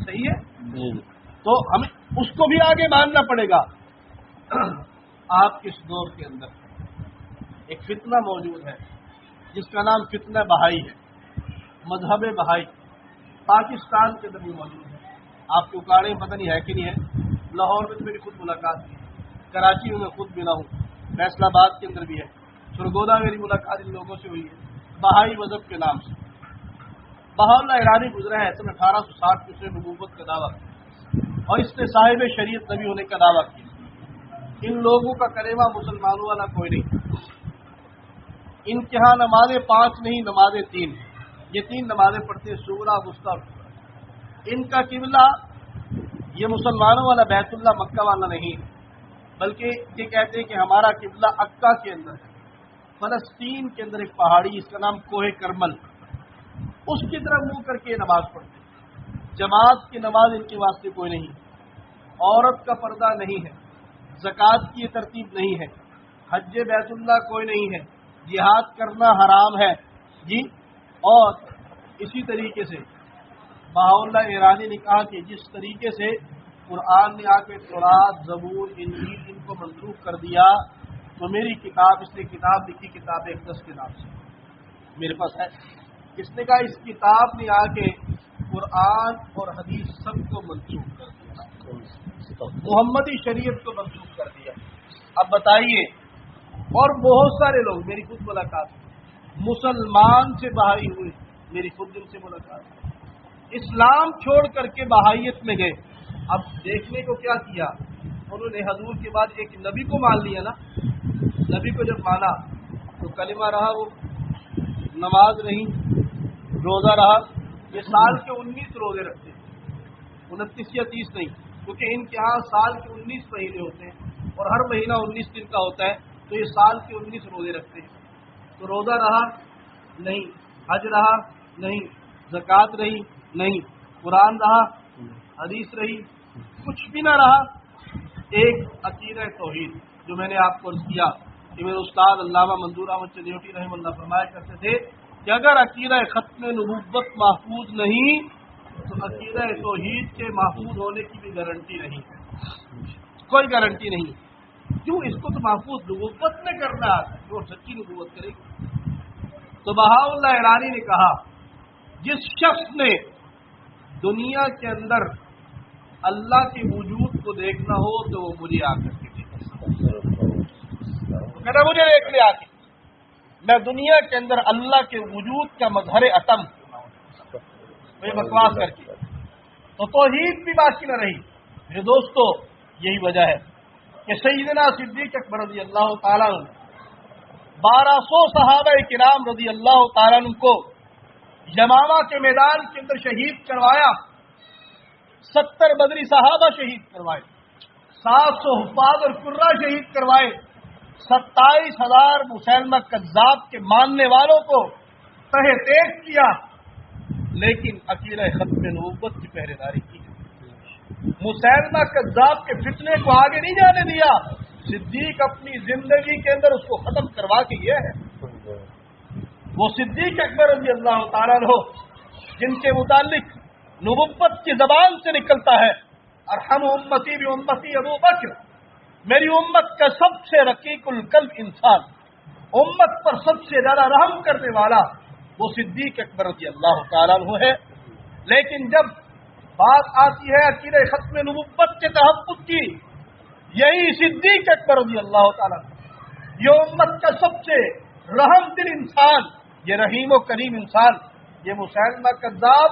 صحیح ہے. تو ہمیں اس کو بھی آگے ماننا پڑے گا. آپ کے اس دور کے اندر ایک فتنہ موجود ہے جس کا نام فتنہ بہائی ہے. مذہب بہائی پاکستان کے اندر بھی موجود ہے. آپ کے اکاڑے میں پتہ نہیں ہے کہ نہیں ہے. لاہور میں تو میری خود ملاقات کی، کراچی میں خود ملا ہوں، فیصلہ آباد کے اندر بھی ہے، سرگودا میری ملاقات ان لوگوں سے ہوئی ہے بہائی مذہب کے نام سے. بہاء اللہ ایرانی گزرا ہے سن 1860 میں، اس نے نبوت کا دعویٰ کیا اور اس نے صاحب شریعت نبی ہونے کا دعویٰ کیا. ان لوگوں کا کلمہ مسلمانوں والا کوئی نہیں. ان کے ہاں نمازیں 5 نہیں، نمازیں 3. یہ 3 نمازیں پڑھتے ہیں، صبح وسطیٰ. ان کا قبلہ یہ مسلمانوں والا بیت اللہ مکہ والا نہیں، بلکہ یہ کہتے ہیں کہ ہمارا قبلہ عکا کے اندر ہے. فلسطین کے اندر ایک پہاڑی اس کا نام کوہ کرمل، اس کی طرف منہ کر کے نماز پڑھتے ہیں. جماعت کی نماز ان کے واسطے کوئی نہیں، عورت کا پردہ نہیں ہے، زکوٰۃ کی ترتیب نہیں ہے، حج بیت اللہ کوئی نہیں ہے، جہاد کرنا حرام ہے. جی اور اسی طریقے سے بہاء اللہ ایرانی نے کہا کہ جس طریقے سے قرآن نے آ کے تورات، زبور، انجیل ان کو منسوخ کر دیا تو میری کتاب، اس نے کتاب لکھی کتاب اقدس کے نام سے میرے پاس ہے. اس نے کہا اس کتاب نے آ کے قرآن اور حدیث سب کو منسوخ کر دیا، محمدی شریعت کو منسوخ کر دیا. اب بتائیے، اور بہت سارے لوگ، میری خود ملاقات مسلمان سے بہائی ہوئے، میری خود دل سے ملاقات، اسلام چھوڑ کر کے بہائیت میں گئے. اب دیکھنے کو کیا کیا انہوں نے، حضور کے بعد ایک نبی کو مان لیا نا. نبی کو جب مانا تو کلمہ رہا، وہ نماز رہی، روزہ رہا. یہ سال کے 19 روزے رکھتے ہیں، 29 یا 30 نہیں، کیونکہ ان کے ہاں سال کے 19 مہینے ہوتے ہیں اور ہر مہینہ 19 دن کا ہوتا ہے، تو یہ سال کے 19 روزے رکھتے ہیں. تو روزہ رہا نہیں، حج رہا نہیں، زکوٰۃ رہی نہیں، قرآن رہا، حدیث رہی، کچھ بھی نہ رہا. ایک عقیدہ توحید جو میں نے آپ کو عرض کیا کہ میرے استاد علامہ منظور احمد چنیوٹی رحمہ اللہ فرمایا کرتے تھے کہ اگر عقیدہ ختم نبوت محفوظ نہیں تو عقیدہ توحید کے محفوظ ہونے کی بھی گارنٹی نہیں ہے، کوئی گارنٹی نہیں. کیوں؟ اس کو تو محفوظ نبوت میں کرنا ہے، جو سچی نبوت کرے گی. تو بہاء اللہ ایرانی نے کہا جس شخص نے دنیا کے اندر اللہ کے وجود کو دیکھنا ہو تو وہ مجھے آ کر کے کہنا، مجھے دیکھ لے آ کے، میں دنیا کے اندر اللہ کے وجود کا مظہر اتم میں بکواس کر کے، تو توحید بھی باقی نہ رہی. میرے دوستو یہی وجہ ہے کہ سیدنا صدیق اکبر رضی اللہ تعالیٰ عنہ 1200 صحابہ کرام رضی اللہ تعالیٰ عنہ کو یمامہ کے میدان کے اندر شہید کروایا، 70 بدری صحابہ شہید کروائے، 700 حفاظ اور قرہ شہید کروائے، 27,000 مسلمہ کذاب کے ماننے والوں کو تہہ تیز کیا، لیکن عقیدہ ختم نبوت کی پہرے داری کی. مسلمہ کذاب کے فتنے کو آگے نہیں جانے دیا. صدیق اپنی زندگی کے اندر اس کو ختم کروا کے یہ ہے. وہ صدیق اکبر رضی اللہ تعالیٰ عنہ جن کے متعلق نبوت کی زبان سے نکلتا ہے ارحم امتی بھی امتی ابو بکر، میری امت کا سب سے رقیق القلب انسان، امت پر سب سے زیادہ رحم کرنے والا وہ صدیق اکبر رضی اللہ تعالیٰ عنہ ہے۔ لیکن جب بات آتی ہے عقیدہ ختم نبوت کے تحفظ کی، یہی صدیق اکبر رضی اللہ تعالیٰ عنہ یہ امت کا سب سے رحم دل انسان، یہ رحیم و کریم انسان، یہ مسلمہ کذاب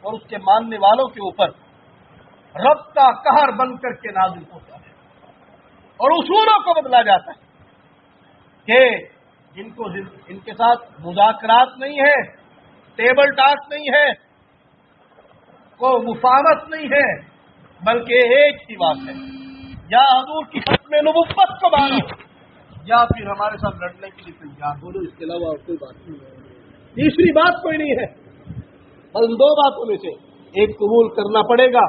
اور اس کے ماننے والوں کے اوپر رب کا قہر بن کر کے نازل ہوتا ہے اور اصولوں کو بدلا جاتا ہے کہ ان کے ساتھ مذاکرات نہیں ہے، ٹیبل ٹاک نہیں ہے، کوئی مفاہمت نہیں ہے، بلکہ ایک ہی بات ہے، یا حضور کی ختم نبوت کو مانو یا پھر ہمارے ساتھ لڑنے کے لیے تیار ہو، اس کے علاوہ اور کوئی بات نہیں ہے، تیسری بات کوئی نہیں ہے۔ بس دو باتوں میں سے ایک قبول کرنا پڑے گا۔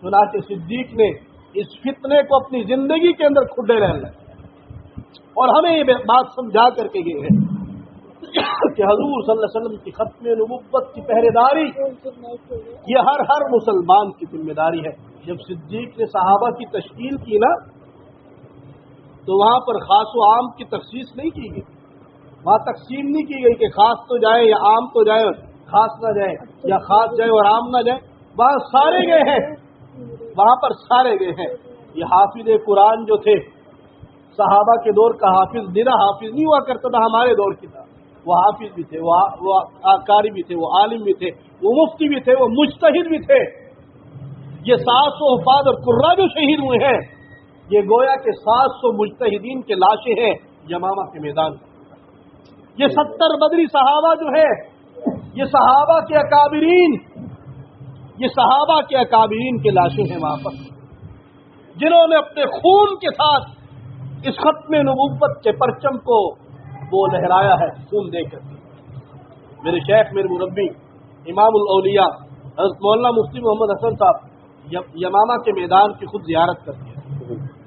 چنانچہ صدیق نے اس فتنے کو اپنی زندگی کے اندر کھڈے رہنا اور ہمیں یہ بات سمجھا کر کے گئے ہیں کہ حضور صلی اللہ علیہ وسلم کی ختم نبوت کی پہرے داری یہ ہر مسلمان کی ذمہ داری ہے۔ جب صدیق نے صحابہ کی تشکیل کی نا تو وہاں پر خاص و عام کی تخصیص نہیں کی گئی، وہاں تقسیم نہیں کی گئی کہ خاص تو جائے یا عام تو جائے، خاص نہ جائے یا خاص جائے اور عام نہ جائے، وہاں سارے گئے ہیں، وہاں پر سارے گئے ہیں۔ یہ حافظ قرآن جو تھے صحابہ کے دور کا حافظ بنا حافظ نہیں ہوا کرتا تھا، ہمارے دور کی طرح وہ حافظ بھی تھے، وہ قاری بھی تھے، وہ عالم بھی تھے، وہ مفتی بھی تھے، وہ مجتہد بھی تھے۔ یہ 700 حفاظ اور قراء جو شہید ہوئے ہیں یہ گویا کہ 700 مجتہدین کے لاشیں ہیں یمامہ کے میدان میں۔ یہ 70 بدری صحابہ جو ہے یہ صحابہ کے اکابرین، یہ صحابہ کے اکابرین کے لاشیں ہیں وہاں پر، جنہوں نے اپنے خون کے ساتھ اس ختم نبوت کے پرچم کو وہ لہرایا ہے خون دے کر۔ میرے شیخ میرے مربی امام الاولیاء حضرت مولانا مفتی محمد حسن صاحب یمامہ کے میدان کی خود زیارت کرتے ہیں۔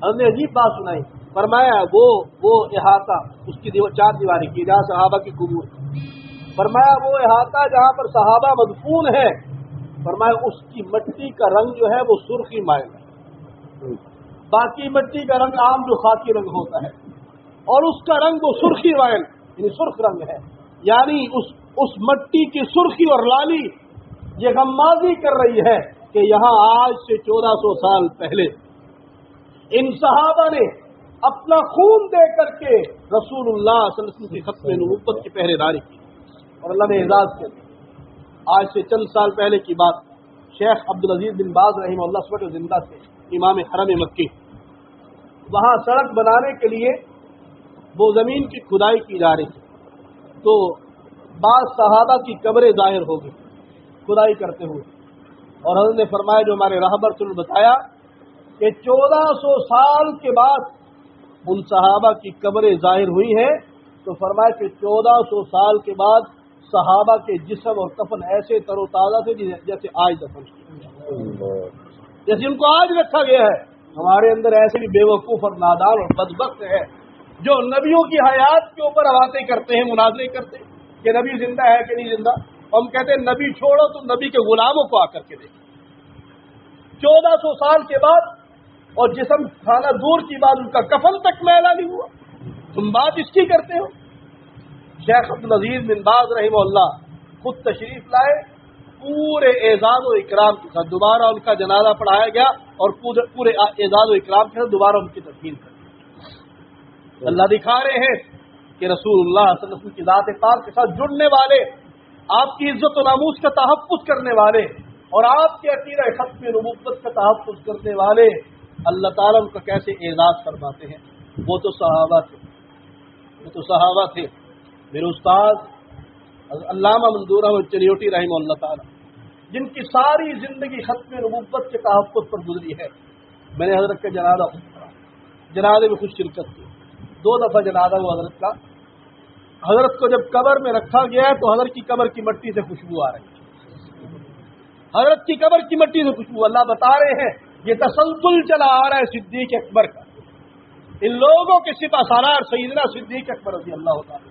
حضرت نے عجیب بات سنائی، فرمایا وہ احاطہ اس کی 4 دیواری کی جہاں صحابہ کی قبور، فرمایا وہ احاطہ جہاں پر صحابہ مدفون ہے، فرمایا اس کی مٹی کا رنگ جو ہے وہ سرخی مائل ہے، باقی مٹی کا رنگ عام جو خاکی رنگ ہوتا ہے اور اس کا رنگ وہ سرخی مائل یعنی سرخ رنگ ہے، یعنی اس مٹی کی سرخی اور لالی یہ غمازی کر رہی ہے کہ یہاں آج سے 1400 سال پہلے ان صحابہ نے اپنا خون دے کر کے رسول اللہ صلی اللہ علیہ وسلم کی ختم نبوت کی پہرے داری کی اور اللہ نے اعزاز کیا۔ آج سے چند سال پہلے کی بات، شیخ عبدالعزیز بن باز رحمہ اللہ سب زندہ تھے، امام حرم مکی، وہاں سڑک بنانے کے لیے وہ زمین کی کھدائی کی جا رہی تھی تو بعض صحابہ کی قبریں ظاہر ہو گئی کھدائی کرتے ہوئے، اور حضرت نے فرمایا جو ہمارے راہبر نے بتایا کہ 1400 سال کے بعد ان صحابہ کی قبریں ظاہر ہوئی ہیں، تو فرمایا کہ 1400 سال کے بعد صحابہ کے جسم اور کفن ایسے تر و تازہ تھے جیسے آج دفن کیا، جیسے ان کو آج رکھا گیا ہے۔ ہمارے اندر ایسے بھی بے وقوف اور نادان اور بدبخت ہے جو نبیوں کی حیات کے اوپر باتیں کرتے ہیں، مناظرے کرتے ہیں کہ نبی زندہ ہے کہ نہیں زندہ، ہم کہتے ہیں نبی چھوڑو تم نبی کے غلاموں کو آ کر کے دیکھو 1400 سال کے بعد، اور جسم کھانا دور کی بات ان کا کفن تک میلا نہیں ہوا، تم بات اس کی کرتے ہو۔ شیخ عبدالعزیز بن باز رحمہ اللہ خود تشریف لائے، پورے اعزاز و اکرام کے ساتھ دوبارہ ان کا جنازہ پڑھایا گیا اور پورے اعزاز و اکرام کے ساتھ دوبارہ ان کی تدفین کر دی۔ اللہ دکھا رہے ہیں کہ رسول اللہ صلی اللہ علیہ وسلم کی ذات پاک کے ساتھ جڑنے والے، آپ کی عزت و ناموس کا تحفظ کرنے والے اور آپ کے عقیدہ ختم نبوت کا تحفظ کرنے والے اللہ تعالیٰ ان کا کیسے اعزاز فرماتے ہیں۔ وہ تو صحابہ تھے، میرے استاد علامہ منظور احمد چنیوٹی رحمہ اللہ تعالیٰ جن کی ساری زندگی ختم نبوت کے تحفظ پر گزری ہے۔ میں نے حضرت کا جنازے میں خوش شرکت کی، 2 دفعہ جنازہ ہوا حضرت کا۔ حضرت کو جب قبر میں رکھا گیا ہے تو حضرت کی قبر کی مٹی سے خوشبو آ رہی ہے، حضرت کی قبر کی مٹی سے خوشبو۔ اللہ بتا رہے ہیں یہ تسلسل چلا آ رہا ہے صدیق اکبر کا، ان لوگوں کے سپہ سالار سیدنا صدیق اکبر رضی اللہ تعالیٰ،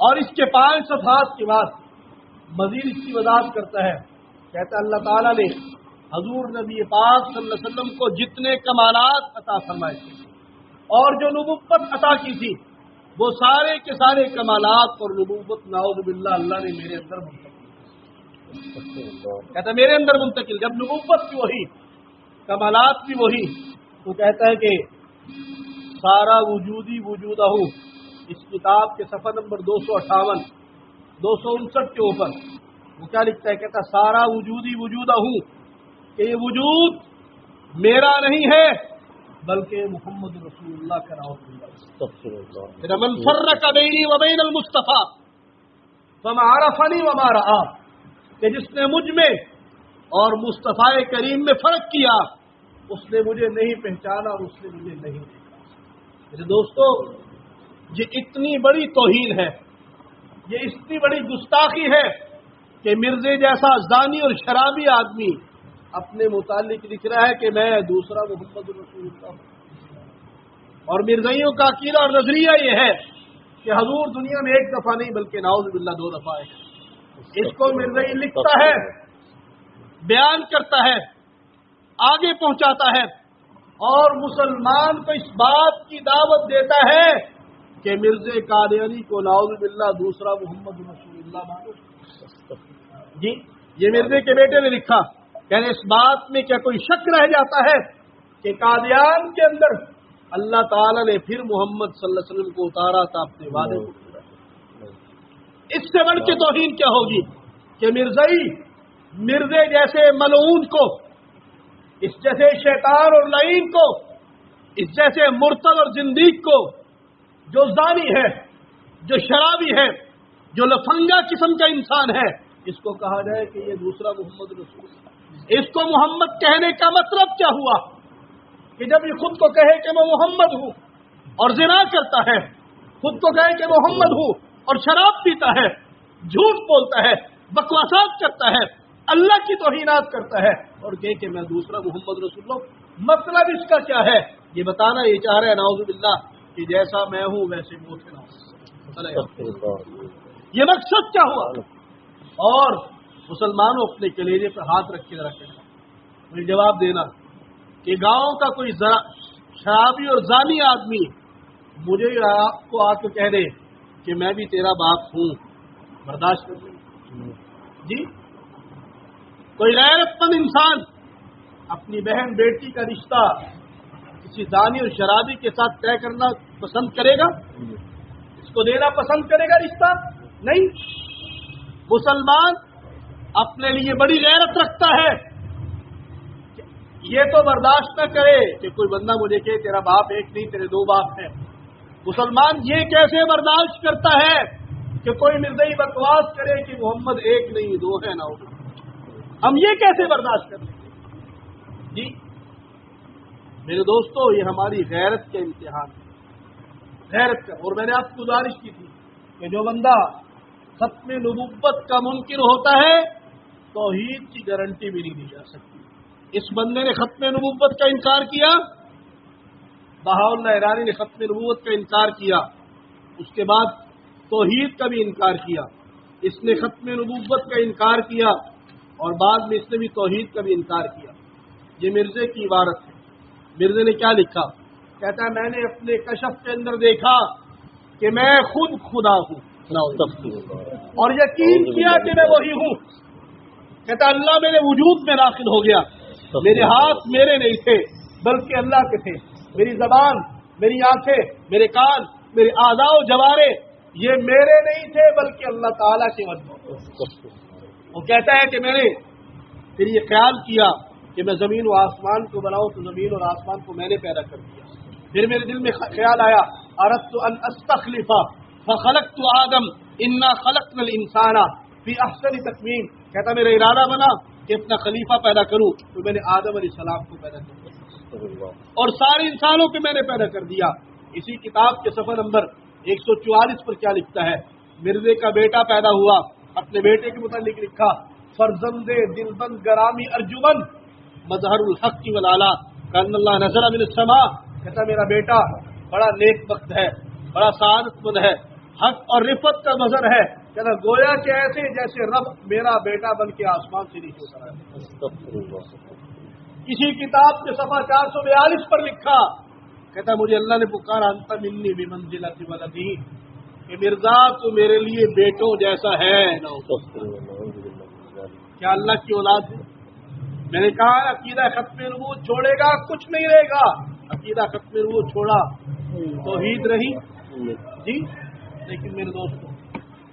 اور اس کے 5 صفحات کے بعد مزید اس کی وضاحت کرتا ہے. کہتا ہے اللہ تعالیٰ نے حضور نبی پاک صلی اللہ علیہ وسلم کو جتنے کمالات عطا فرمائے تھے اور جو نبوت عطا کی تھی وہ سارے کے سارے کمالات اور نبوت نعوذ باللہ اللہ نے میرے اندر منتقل. کہتا ہے میرے اندر منتقل. جب نبوت بھی وہی کمالات بھی وہی تو کہتا ہے کہ سارا وجودی وجودہ اس کتاب کے صفحہ نمبر 258 259 کے اوپر وہ کیا لکھتا ہے. کہتا ہے سارا وجودی وجودہ کہ یہ وجود میرا نہیں ہے بلکہ محمد رسول اللہ کا نام. من فرق بینی و بین المصطفیٰ فما عرفنی وما رآ کہ جس نے مجھ میں اور مصطفیٰ کریم میں فرق کیا اس نے مجھے نہیں پہچانا اور اس نے مجھے نہیں دیکھا. میرے دوستو یہ اتنی بڑی توہین ہے, یہ اتنی بڑی گستاخی ہے کہ مرزے جیسا زانی اور شرابی آدمی اپنے متعلق لکھ رہا ہے کہ میں دوسرا محمد رسول اللہ ہوں. اور مرزائیوں کا عقیدہ اور نظریہ یہ ہے کہ حضور دنیا میں 1 دفعہ نہیں بلکہ نعوذ باللہ 2 دفعہ ہے. اس کو مرزائی لکھتا ہے, بیان کرتا ہے, آگے پہنچاتا ہے اور مسلمان کو اس بات کی دعوت دیتا ہے کہ مرزا قادیانی کو نعوذ باللہ دوسرا محمد رسول اللہ مانو. جی یہ مرزے کے بیٹے نے لکھا. یعنی اس بات میں کیا کوئی شک رہ جاتا ہے کہ قادیان کے اندر اللہ تعالیٰ نے پھر محمد صلی اللہ علیہ وسلم کو اتارا تھا اپنے وعدے کو پورا. اس سے بڑھ کے توہین کیا ہوگی کہ مرزے جیسے ملعون کو, اس جیسے شیطان اور لعین کو, اس جیسے مرتد اور زندیق کو, جو زانی ہے, جو شرابی ہے, جو لفنگا قسم کا انسان ہے, اس کو کہا جائے کہ یہ دوسرا محمد رسول اللہ. اس کو محمد کہنے کا مطلب کیا ہوا کہ جب یہ خود کو کہے کہ میں محمد ہوں اور زنا کرتا ہے, خود کو کہے کہ محمد ہوں اور شراب پیتا ہے, جھوٹ بولتا ہے, بکواسات کرتا ہے, اللہ کی توہینات کرتا ہے اور کہے کہ میں دوسرا محمد رسول اللہ. مطلب اس کا کیا ہے یہ بتانا یہ چاہ رہے ہیں نعوذ باللہ کہ جیسا میں ہوں ویسے وہ تھے. یہ مقصد کیا ہوا؟ اور مسلمانوں اپنے کلیجے پہ ہاتھ رکھ کے رکھیں, مجھے جواب دینا کہ گاؤں کا کوئی شرابی اور زانی آدمی مجھے آپ کو آ کے کہہ دے کہ میں بھی تیرا باپ ہوں, برداشت کر لیں؟ جی کوئی غیرت مند انسان اپنی بہن بیٹی کا رشتہ کسی زانی اور شرابی کے ساتھ طے کرنا پسند کرے گا؟ اس کو دینا پسند کرے گا رشتہ؟ نہیں. مسلمان اپنے لیے بڑی غیرت رکھتا ہے, یہ تو برداشت نہ کرے کہ کوئی بندہ مجھے کہے تیرا باپ ایک نہیں تیرے 2 باپ ہیں. مسلمان یہ کیسے برداشت کرتا ہے کہ کوئی مرزائی بکواس کرے کہ محمد 1 نہیں 2 ہے نا, ہم یہ کیسے برداشت کر لیں گے؟ جی میرے دوستو یہ ہماری غیرت کے امتحان ہے, غیرت کا. اور میں نے آپ کو گزارش کی تھی کہ جو بندہ ختم نبوت کا منکر ہوتا ہے توحید کی گارنٹی بھی نہیں دی جا سکتی. اس بندے نے ختم نبوت کا انکار کیا, بہاءاللہ ایرانی نے ختم نبوت کا انکار کیا, اس کے بعد توحید کا بھی انکار کیا. اس نے ختم نبوت کا انکار کیا اور بعد میں اس نے بھی توحید کا بھی انکار کیا. یہ مرزے کی عبارت ہے. مرزے نے کیا لکھا؟ کہتا ہے میں نے اپنے کشف کے اندر دیکھا کہ میں خود خدا ہوں اور یقین کیا کہ میں وہی ہوں. کہتا اللہ میرے وجود میں داخل ہو گیا, میرے ہاتھ میرے نہیں تھے بلکہ اللہ کے تھے, میری زبان, میری آنکھیں, میرے کان, میرے اعضاء و جوارے یہ میرے نہیں تھے بلکہ اللہ تعالیٰ کے وجہ. وہ کہتا ہے کہ میں نے پھر یہ خیال کیا کہ میں زمین و آسمان کو بناؤں تو زمین اور آسمان کو میں نے پیدا کر دیا. پھر میرے دل میں خیال آیا اردت ان استخلف فخلقت آدم انا خلقنا الانسان فی احسن تقویم. کہتا میرا ارادہ بنا کہ اپنا خلیفہ پیدا کروں تو میں نے آدم علیہ السلام کو پیدا کر دیا اور سارے انسانوں کو میں نے پیدا کر دیا. اسی کتاب کے صفحہ نمبر 144 پر کیا لکھتا ہے؟ مرزے کا بیٹا پیدا ہوا, اپنے بیٹے کے متعلق لکھا فرزند دلبند گرامی ارجمن مظہر الحق والعلا کان اللہ نظر من السماء. کہتا میرا بیٹا بڑا نیک وقت ہے, بڑا سعادت مند ہے, حق اور رفت کا مظہر ہے، کہنا گویا کہ ایسے جیسے رب میرا بیٹا بن کے آسمان سے نیچے اترا ہے۔ کسی کتاب کے صفحہ 442 پر لکھا، کہتا مجھے اللہ نے پکارا انت منی بمنزلۃ ولدی، کہ مرزا تو میرے لیے بیٹوں جیسا ہے۔ کیا اللہ کی اولاد ہے؟ میں نے کہا عقیدہ ختم نبوت چھوڑے گا کچھ نہیں رہے گا۔ عقیدہ ختم نبوت چھوڑا توحید رہی جی، لیکن میرے دوستوں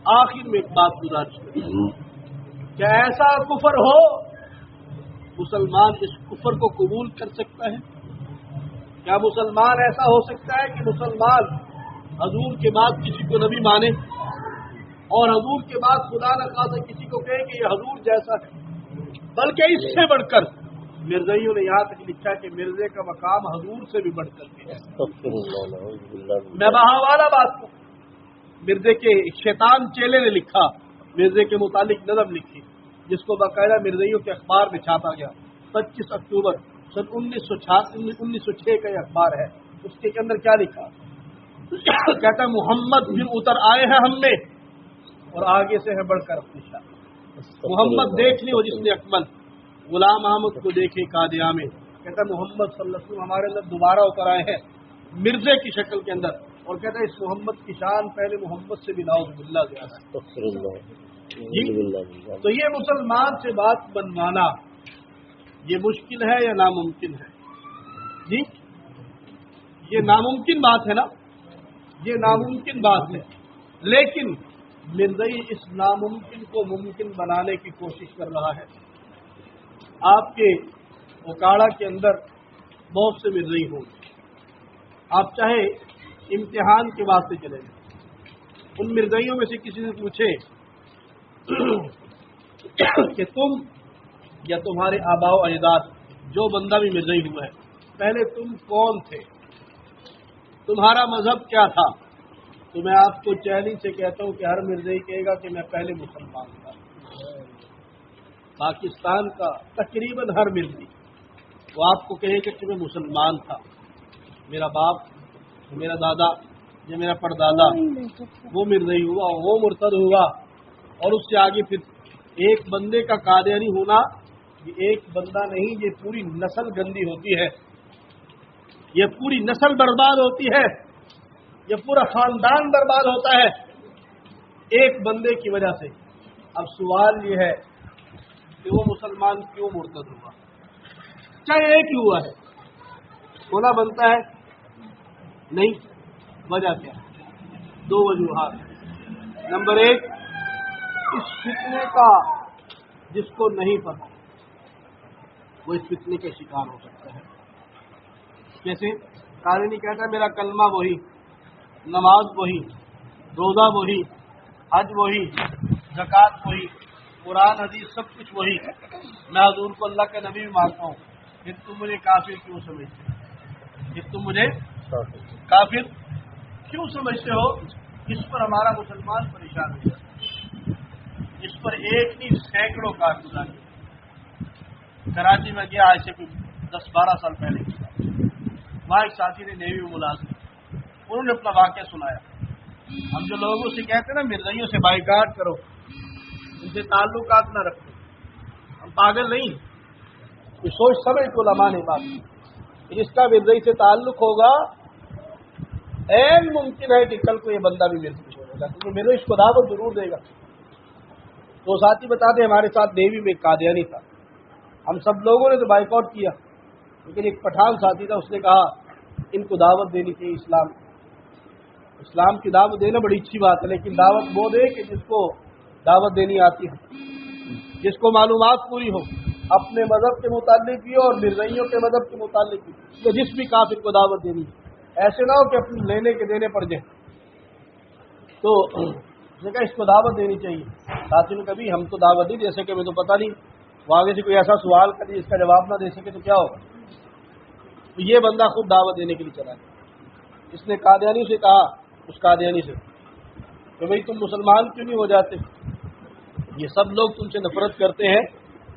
آخر میں ایک بات گزارش کریں، کیا ایسا کفر ہو مسلمان اس کفر کو قبول کر سکتا ہے؟ کیا مسلمان ایسا ہو سکتا ہے کہ مسلمان حضور کے بعد کسی کو نبی مانے اور حضور کے بعد خدا نہ خاصا کسی کو کہے کہ یہ حضور جیسا ہے؟ بلکہ اس سے بڑھ کر مرزائیوں نے یہاں تک لکھا کہ مرزے کا مقام حضور سے بھی بڑھ کر کے ہے۔ میں وہاں والا بات کو مرزے کے شیطان چیلے نے لکھا، مرزے کے متعلق نظم لکھی جس کو باقاعدہ مرزائیوں کے اخبار میں چھاپا گیا۔ 25 اکتوبر سن 1906 کا یہ اخبار ہے۔ اس کے اندر کیا لکھا؟ کہتا محمد پھر اتر آئے ہیں ہم میں اور آگے سے ہے بڑھ کر اپنی شان۔ محمد دیکھ لی ہو جس نے اکمل، غلام احمد کو دیکھے قادیہ میں۔ کہتا محمد صلی اللہ علیہ وسلم ہمارے اندر دوبارہ اتر آئے ہیں مرزے کی شکل کے اندر، اور کہتا ہے اس محمد کی شان پہلے محمد سے بھی نعوذ باللہ زیادہ ہے۔ جی تو یہ مسلمان سے بات بنوانا یہ مشکل ہے یا ناممکن ہے؟ جی یہ ناممکن بات ہے نا، یہ ناممکن بات ہے، لیکن مرزائی اس ناممکن کو ممکن بنانے کی کوشش کر رہا ہے۔ آپ کے اکاڑا کے اندر بہت سے مرزائی ہوں، آپ چاہے امتحان کے واسطے چلے جائیں، ان مرزائیوں میں سے کسی سے پوچھے کہ تم یا تمہارے آباء و اجداد جو بندہ بھی مرزائی ہوا ہے پہلے تم کون تھے، تمہارا مذہب کیا تھا؟ تو میں آپ کو چیلنج سے کہتا ہوں کہ ہر مرزائی کہے گا کہ میں پہلے مسلمان تھا۔ پاکستان کا تقریباً ہر مرزائی وہ آپ کو کہے گا کہ میں مسلمان تھا، میرا باپ، میرا دادا یا میرا پردادا وہ مرزائی ہوا، وہ مرتد ہوا، اور اس سے آگے پھر ایک بندے کا قادیانی ہونا، یہ ایک بندہ نہیں، یہ پوری نسل گندی ہوتی ہے، یہ پوری نسل برباد ہوتی ہے، یہ پورا خاندان برباد ہوتا ہے ایک بندے کی وجہ سے۔ اب سوال یہ ہے کہ وہ مسلمان کیوں مرتد ہوا؟ چاہے ایک ہی ہوا ہے، ہونا بنتا ہے نہیں، وجہ کیا؟ دو وجوہات۔ نمبر ایک، اس فتنے کا جس کو نہیں پتا وہ اس فتنے کے شکار ہو سکتا ہے۔ جیسے قادیانی کہتا ہے میرا کلمہ وہی، نماز وہی، روزہ وہی، حج وہی، زکوٰۃ وہی، قرآن حدیث سب کچھ وہی، میں حضور کو اللہ کا نبی بھی مانتا ہوں، پھر تم مجھے کافر کیوں سمجھتے ہو؟ پھر تم مجھے کافر کیوں سمجھتے ہو؟ اس پر ہمارا مسلمان پریشان ہو جاتا ہے، اس پر ایک نہیں سینکڑوں کارگزار۔ کراچی میں گیا آج سے 10-12 سال پہلے، وہاں ایک ساتھی نے نیوی میں ملازم، انہوں نے اپنا واقعہ سنایا۔ ہم جو لوگوں سے کہتے ہیں نا مرزائیوں سے بائیکاٹ کرو، ان سے تعلقات نہ رکھو، ہم پاگل نہیں، یہ سوچ سمجھ کو علماء نے بات کی، جس کا مرزائی سے تعلق ہوگا این ممکن ہے کہ کل کو یہ بندہ بھی مرزائی ہو جائے گا، کیونکہ مرزائی اس کو دعوت ضرور دے گا۔ تو ساتھی بتاتے ہمارے ساتھ نیوی میں ایک قادیانی تھا، ہم سب لوگوں نے تو بائیکاٹ کیا، لیکن ایک پٹھان ساتھی تھا، اس نے کہا ان کو دعوت دینی چاہیے، اسلام کی دعوت دینا بڑی اچھی بات ہے، لیکن دعوت وہ دے کہ جس کو دعوت دینی آتی ہے، جس کو معلومات پوری ہو اپنے مذہب کے متعلق بھی اور مرزائیوں کے مذہب کے متعلق بھی، تو جس بھی کافر کو دعوت دینی ایسے نہ ہو کہ اپنے لینے کے دینے پڑ جائے۔ تو اس نے کہا اس کو دعوت دینی چاہیے۔ ساتھی نے کبھی ہم تو دعوت نہیں دے سکے، میں تو پتہ نہیں، وہ آگے سے کوئی ایسا سوال کرے جس کا جواب نہ دے سکے تو کیا ہوگا؟ تو یہ بندہ خود دعوت دینے کے لیے چلا گیا۔ اس نے قادیانی سے کہا، اس قادیانی سے کہ بھئی تم مسلمان کیوں نہیں ہو جاتے؟ یہ سب لوگ تم سے نفرت کرتے ہیں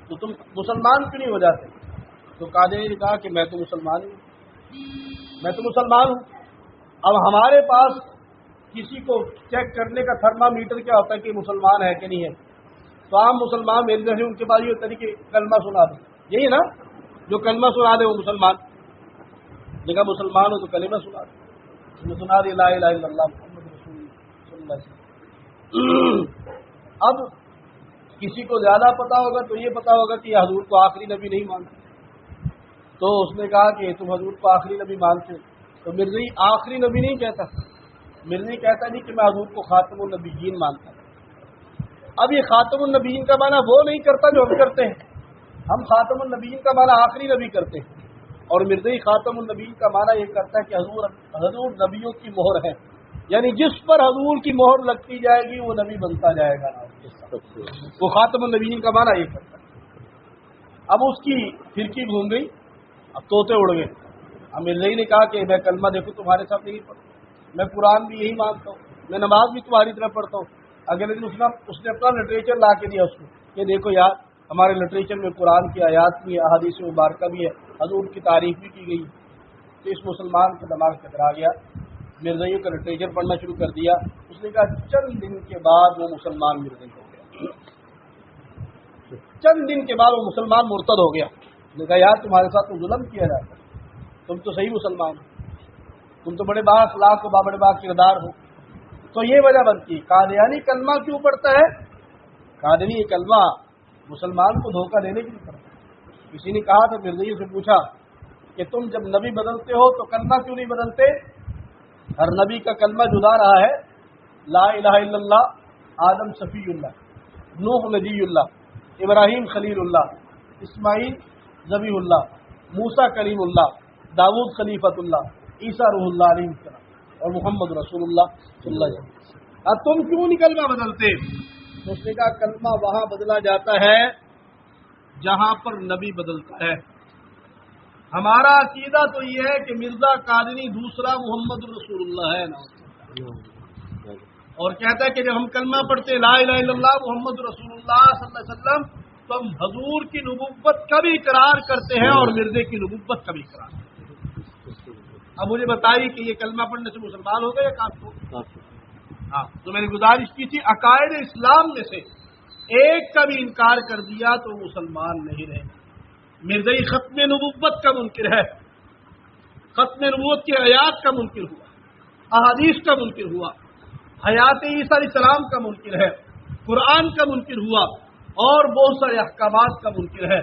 تو تم مسلمان کیوں نہیں ہو جاتے؟ تو قادیانی نے کہا کہ میں تو مسلمان ہوں، میں تو مسلمان ہوں۔ اب ہمارے پاس کسی کو چیک کرنے کا تھرمامیٹر کیا ہوتا ہے کہ مسلمان ہے کہ نہیں ہے؟ تو عام مسلمان میرے جیسے ان کے پاس یہ طریقے کلمہ سنا دو، یہی ہے نا، جو کلمہ سنا دے وہ مسلمان، جگہ مسلمان ہو تو کلمہ سنا دے، سنا دے لا الہ الا اللہ محمد رسول اللہ صلی اللہ علیہ وسلم۔ اب کسی کو زیادہ پتا ہوگا تو یہ پتا ہوگا کہ یہ حضور کو آخری نبی نہیں مانتے، تو اس نے کہا کہ تم حضور کو آخری نبی مانتے ہو، تو مرزئی آخری نبی نہیں کہتا، مرزئی کہتا نہیں کہ میں حضور کو خاتم النبیین مانتا ہوں۔ اب یہ خاتم النبیین کا معنی وہ نہیں کرتا جو ہم کرتے ہیں، ہم خاتم النبیین کا معنی آخری نبی کرتے ہیں، اور مرزئی خاتم النبیین کا معنی یہ کرتا ہے کہ حضور نبیوں کی مہر ہے، یعنی جس پر حضور کی مہر لگتی جائے گی وہ نبی بنتا جائے گا، وہ خاتم النبیین کا معنی یہ کرتا ہے۔ اب اس کی پھرکی گھوم گئی، اب طوطے اڑ گئے۔ اب مرزئی نے کہا کہ میں کلمہ دیکھو تمہارے ساتھ نہیں پڑھتا، میں قرآن بھی یہی مانتا ہوں، میں نماز بھی تمہاری طرف پڑھتا ہوں۔ اگلے دن اس نے اپنا لٹریچر لا کے دیا اس کو کہ دیکھو یار ہمارے لٹریچر میں قرآن کی آیات بھی ہے، احادیث مبارکہ بھی ہے، حضور کی تعریف بھی کی گئی۔ تو اس مسلمان کے دماغ چکرا گیا، مرزائیوں کا لٹریچر پڑھنا شروع کر دیا۔ اس نے کہا چند دن کے بعد وہ مسلمان مرزائی ہو گیا، چند دن کے بعد وہ مسلمان مرتد ہو گیا۔ اس نے کہا یار تمہارے ساتھ تو ظلم کیا جاتا ہے، تم تو صحیح مسلمان ہو، تم تو بڑے با اخلاق ہو، بڑے با کردار ہو۔ تو یہ وجہ بنتی ہے قادیانی کلمہ کیوں پڑھتا ہے؟ قادیانی یہ کلمہ مسلمان کو دھوکہ دینے کے لیے پڑھتا ہے۔ کسی نے کہا تو مرزائی سے پوچھا کہ تم جب نبی بدلتے ہو تو کلمہ کیوں نہیں بدلتے؟ ہر نبی کا کلمہ جدا رہا ہے، لا الہ الا اللہ، آدم صفی اللہ، نوح نبی اللہ، ابراہیم خلیل اللہ، اسماعیل ذبیح اللہ، موسیٰ کلیم اللہ، داؤد خلیفۃ اللہ، عیسیٰ روح اللہ علیہ السلام، اور محمد رسول اللہ صلی اللہ علیہ وسلم۔ اب تم کیوں نہیں کلمہ بدلتے؟ تو اس نے کہا کلمہ وہاں بدلا جاتا ہے جہاں پر نبی بدلتا ہے۔ ہمارا عقیدہ تو یہ ہے کہ مرزا قادری دوسرا محمد رسول اللہ ہے نا، اور کہتا ہے کہ جب ہم کلمہ پڑھتے لا الہ الا اللہ محمد رسول اللہ صلی اللہ علیہ وسلم تو ہم حضور کی نبوت کا بھی اقرار کرتے ہیں اور مرزے کی نبوت کا بھی اقرار کرتے ہیں۔ اب مجھے بتائیے کہ یہ کلمہ پڑھنے سے مسلمان ہو گئے یا کافر ہو گئے؟ ہاں، تو میں نے گزارش کی تھی عقائد اسلام میں سے ایک کا بھی انکار کر دیا تو مسلمان نہیں رہے۔ مرزائی ختم نبوت کا منکر ہے، ختم نبوت کی آیات کا منکر ہوا، احادیث کا منکر ہوا، حیات عیسیٰ علیہ السلام کا منکر ہے، قرآن کا منکر ہوا، اور بہت سارے احکامات کا منکر ہے،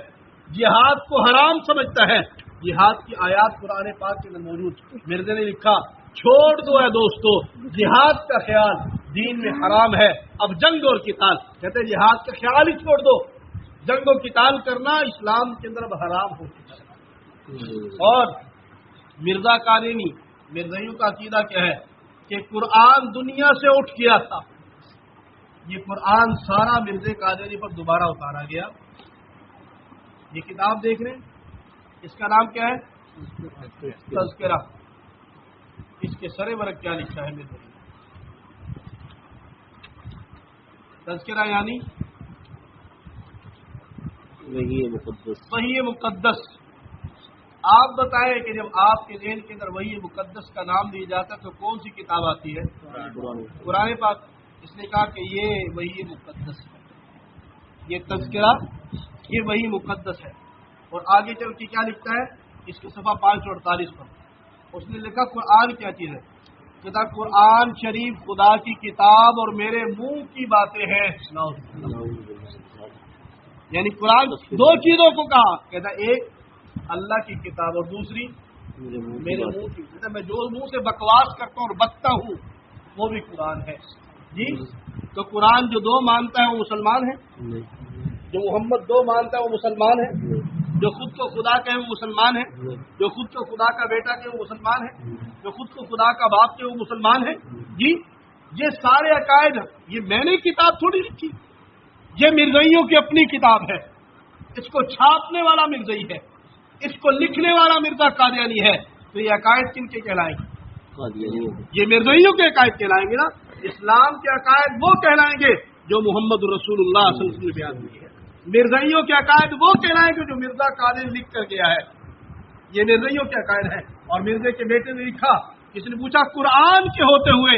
جہاد کو حرام سمجھتا ہے، جہاد کی آیات قرآن پاک کے اندر موجود۔ مرزا نے لکھا چھوڑ دو ہے دوستو جہاد کا خیال، دین میں حرام ہے، اب جنگ اور قتال۔ کہتے ہیں جہاد کا خیال ہی چھوڑ دو، جنگ و قتال کرنا اسلام کے اندر اب حرام ہو چکا ہے۔ اور مرزا قادری مرزائیوں کا عقیدہ کیا ہے کہ قرآن دنیا سے اٹھ گیا تھا، یہ قرآن سارا مرزا قادری پر دوبارہ اتارا گیا۔ یہ کتاب دیکھ رہے ہیں، اس کا نام کیا ہے؟ تذکرہ۔ اس کے سرے ورق کیا لکھا ہے مرزا؟ تذکرہ یعنی وحی مقدس۔ آپ بتائیں کہ جب آپ کے ذہن کے اندر وحی مقدس کا نام دیا جاتا ہے تو کون سی کتاب آتی ہے؟ قرآن پاک۔ اس نے کہا کہ یہ وحی مقدس ہے، یہ تذکرہ یہ وحی مقدس ہے۔ اور آگے چل کے کیا لکھتا ہے اس کے صفحہ 548 پر؟ اس نے لکھا قرآن کیا چیز ہے؟ کہتا قرآن شریف خدا کی کتاب اور میرے منہ کی باتیں ہیں۔ یعنی قرآن دو چیزوں کو کہا، کہتا ایک اللہ کی کتاب اور دوسری میرے منہ کی۔ کہتا میں جو منہ سے بکواس کرتا ہوں اور بکتا ہوں وہ بھی قرآن ہے۔ جی تو قرآن جو دو مانتا ہے وہ مسلمان ہے، جو محمد دو مانتا ہے وہ مسلمان ہے، جو خود کو خدا کہے وہ مسلمان ہے، جو خود کو خدا کا بیٹا کہے وہ مسلمان ہے، جو خود کو خدا کا باپ کہے وہ مسلمان ہے۔ جی یہ سارے عقائد، یہ میں نے کتاب تھوڑی لکھی، یہ مرزائیوں کی اپنی کتاب ہے، اس کو چھاپنے والا مرزائی ہے، اس کو لکھنے والا مرزا قادیانی ہے۔ تو یہ عقائد کن کے کہلائیں گے؟ یہ مرزائیوں کے عقائد کہلائیں گے نا۔ اسلام کے عقائد وہ کہلائیں گے جو محمد رسول اللہ صلی اللہ علیہ وسلم نے بیان کیے ہیں، مرزائیوں کے عقائد وہ کہلائیں گے جو مرزا قادری لکھ کر گیا ہے۔ یہ مرزائیوں کے عقائد ہیں۔ اور مرزے کے بیٹے نے لکھا، کسی نے پوچھا قرآن کے ہوتے ہوئے